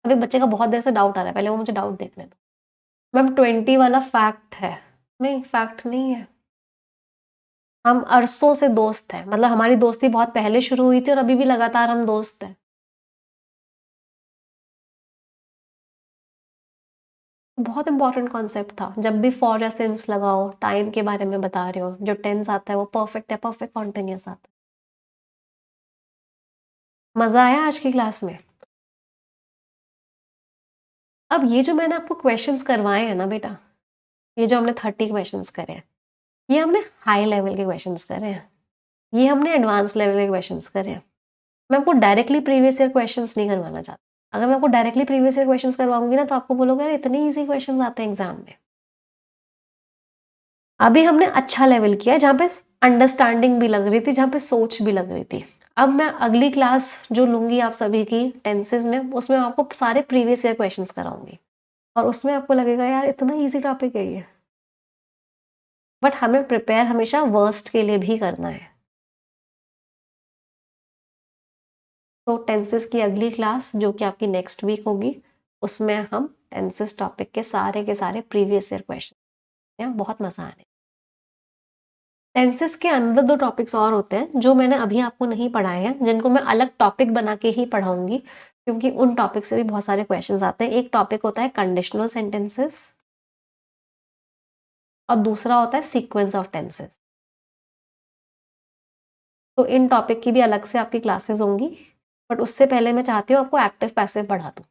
अभी बच्चे का बहुत देर से डाउट आ रहा है, पहले वो मुझे डाउट देखने दो। मैम 20 वाला फैक्ट है? नहीं, फैक्ट नहीं है। हम अरसों से दोस्त हैं, मतलब हमारी दोस्ती बहुत पहले शुरू हुई थी और अभी भी लगातार हम दोस्त हैं। बहुत इंपॉर्टेंट कॉन्सेप्ट था। जब भी फॉर या सिंस लगाओ, टाइम के बारे में बता रहे हो, जो टेंस आता है वो परफेक्ट है, परफेक्ट कॉन्टिन्यूअस आता है। मजा आया आज की क्लास में? अब ये जो मैंने आपको क्वेश्चंस करवाए हैं ना बेटा, ये जो हमने 30 क्वेश्चंस करे हैं, ये हमने हाई लेवल के क्वेश्चंस करे हैं, ये हमने एडवांस लेवल के क्वेश्चंस करे हैं। मैं आपको डायरेक्टली प्रीवियस ईयर क्वेश्चंस नहीं करवाना चाहती। अगर मैं आपको डायरेक्टली प्रीवियस ईयर क्वेश्चंस करवाऊंगी ना तो आपको बोलोगे अरे इतने ईजी क्वेश्चंस आते हैं एग्जाम में। अभी हमने अच्छा लेवल किया जहाँ पे अंडरस्टैंडिंग भी लग रही थी, जहाँ पे सोच भी लग रही थी। अब मैं अगली क्लास जो लूंगी आप सभी की टेंसेज में, उसमें आपको सारे प्रीवियस ईयर क्वेश्चंस कराऊंगी और उसमें आपको लगेगा यार इतना इजी टॉपिक है ये। बट हमें प्रिपेयर हमेशा वर्स्ट के लिए भी करना है। तो टेंसेस की अगली क्लास जो कि आपकी नेक्स्ट वीक होगी, उसमें हम टेंसेस टॉपिक के सारे प्रीवियस ईयर क्वेश्चन, बहुत मजा आने। टेंसेस के अंदर 2 टॉपिक्स और होते हैं जो मैंने अभी आपको नहीं पढ़ाए हैं, जिनको मैं अलग टॉपिक बना के ही पढ़ाऊंगी, क्योंकि उन टॉपिक से भी बहुत सारे क्वेश्चंस आते हैं। एक टॉपिक होता है कंडीशनल सेंटेंसेस और दूसरा होता है सीक्वेंस ऑफ टेंसेस। तो इन टॉपिक की भी अलग से आपकी क्लासेस होंगी, बट उससे पहले मैं चाहती हूँ आपको एक्टिव पैसिव पढ़ा दूँ।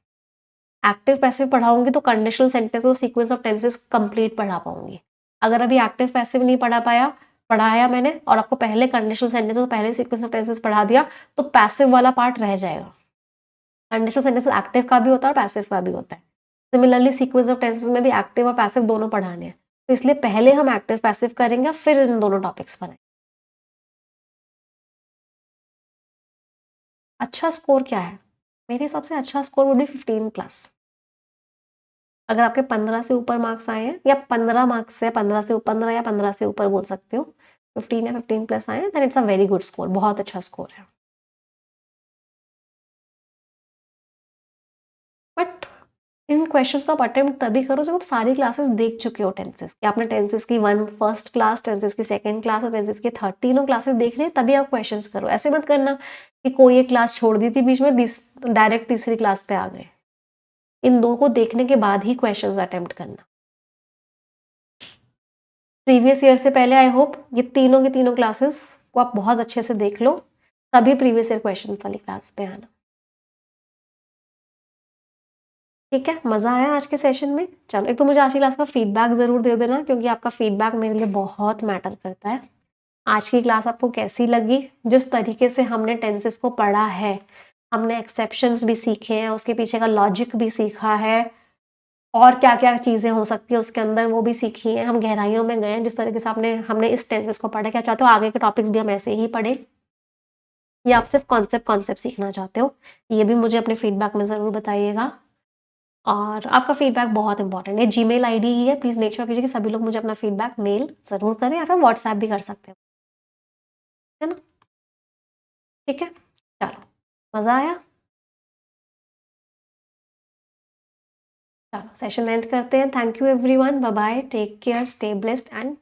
एक्टिव पैसिव पढ़ाऊंगी तो कंडीशनल सेंटेंस और सीक्वेंस ऑफ टेंसेस कंप्लीट पढ़ा पाऊंगी। अगर अभी एक्टिव पैसिव नहीं पढ़ाया मैंने और आपको पहले कंडीशनल सेंटेंस और पहले सीक्वेंस ऑफ टेंसेस पढ़ा दिया, तो पैसिव वाला पार्ट रह जाएगा। कंडीशनल सेंटेंस एक्टिव का भी होता है और पैसिव का भी होता है। सिमिलरली सीक्वेंस ऑफ टेंसेस में भी एक्टिव और पैसिव दोनों पढ़ाने हैं, तो इसलिए पहले हम एक्टिव पैसिव करेंगे फिर इन दोनों टॉपिक्स पर। अच्छा स्कोर क्या है? मेरे हिसाब से अच्छा स्कोर वुड बी 15+। अगर आपके 15 से ऊपर मार्क्स आए हैं या 15 मार्क्स से 15 से 15 या 15 से ऊपर बोल सकते हो, 15 या 15+ आए हैं, then it's a very good score, बहुत अच्छा स्कोर है। बट इन क्वेश्चंस का अटेम्प्ट तभी करो जब आप सारी क्लासेस देख चुके हो टेंसेस की। आपने टेंसेस की फर्स्ट क्लास, टेंसेस की सेकंड क्लास और टेंसेस की थर्ड, तीनों क्लासेस देख रहे हैं तभी आप क्वेश्चंस करो। ऐसे मत करना कि कोई एक क्लास छोड़ दी थी बीच में, डायरेक्ट तीसरी क्लास पे आ गए। इन दो को देखने के बाद ही क्वेश्चंस अटेम्प्ट करना। प्रीवियस ईयर से पहले आई होप ये तीनों की तीनों क्लासेस को आप बहुत अच्छे से देख लो, तभी प्रीवियस ईयर क्वेश्चन वाली क्लास पे आना। ठीक है, मजा आया आज के सेशन में? चलो, एक तो मुझे आज की क्लास का फीडबैक जरूर दे देना, क्योंकि आपका फीडबैक मेरे लिए बहुत मैटर करता है। आज की क्लास आपको कैसी लगी? जिस तरीके से हमने टेंसेस को पढ़ा है, हमने एक्सेप्शंस भी सीखे हैं, उसके पीछे का लॉजिक भी सीखा है, और क्या क्या चीजें हो सकती है उसके अंदर वो भी सीखी है। हम गहराइयों में गए, जिस तरीके से हमने इस टेंसेस को पढ़ा। क्या चाहते हो आगे के टॉपिक्स भी हम ऐसे ही पढ़े, या आप सिर्फ कॉन्सेप्ट कॉन्सेप्ट सीखना चाहते हो? ये भी मुझे अपने फीडबैक में ज़रूर बताइएगा। और आपका फीडबैक बहुत इंपॉर्टेंट है। जीमेल आईडी ही है, प्लीज़ मेक श्योर कीजिए कि सभी लोग मुझे अपना फीडबैक मेल ज़रूर करें या फिर व्हाट्सएप भी कर सकते हैं, है ना? ठीक है, चलो, मज़ा आया? चलो, सेशन एंड करते हैं। Thank you everyone, bye bye, take care, stay blessed and